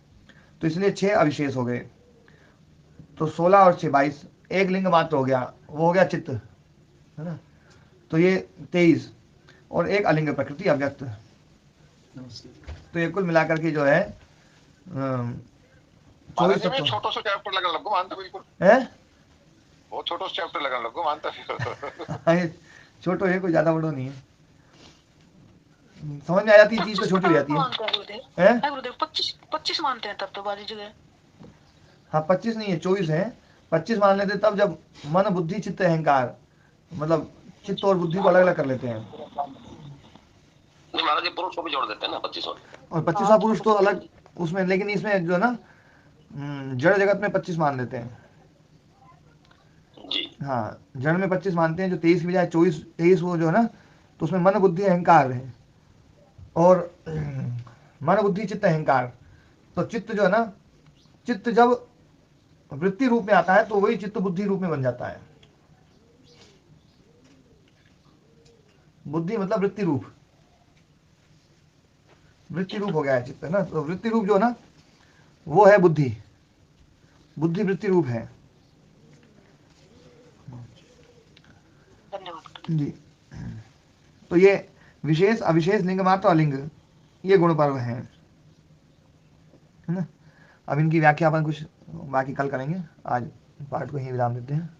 Speaker 1: तो इसलिए 6 अविशेष हो गए। तो 16 और 6 22, एक लिंग मात्र हो गया, वो हो गया चित्त, है ना। तो ये 23, और एक अलिंग प्रकृति अव्यक्त। तो ये कुल मिलाकर के जो है 24 तत्व।
Speaker 3: छोटो सो चैप्टर लगन लगो मानता बिल्कुल
Speaker 1: है,
Speaker 3: बहुत छोटो सो चैप्टर लगन लगो मानता
Speaker 1: छोटो है, कोई ज्यादा बड़ो नहीं है। समझ में आ जाती है चीज तो छोटी हो जाती है।
Speaker 4: गुरुदेव 25 मानते हैं तब तो बाजी जगह।
Speaker 1: हाँ 25 नहीं है, 24 है। 25 मान लेते तब जब मन बुद्धि चित्त अहंकार, मतलब चित्त और बुद्धि को अलग अलग कर लेते हैं।
Speaker 2: नहीं महाराज, ये पुरुष को भी जोड़ देते हैं ना 25
Speaker 1: और 25वां पुरुष तो अलग उसमें, लेकिन इसमें जो है ना जड़ जगत में 25 मान लेते हैं
Speaker 2: जी।
Speaker 1: हाँ, जड़ में 25 मानते हैं, जो 23 की बजाय 23 वो जो है ना, तो उसमें मन बुद्धि अहंकार है। और मन बुद्धि चित्त अहंकार, तो चित्त जो है ना, चित्त जब वृत्ति रूप में आता है तो वही चित्त बुद्धि रूप में बन जाता है। बुद्धि मतलब वृत्ति रूप, वृत्ति रूप हो गया है चित्त, है ना। तो वृत्ति रूप जो है ना वो है बुद्धि, बुद्धि वृत्ति रूप है। जी। तो ये विशेष अविशेष लिंग मात्र अलिंग ये गुण पर्व है ना। अब इनकी व्याख्या अपन कुछ बाकी कल करेंगे, आज पाठ को ही विराम देते हैं।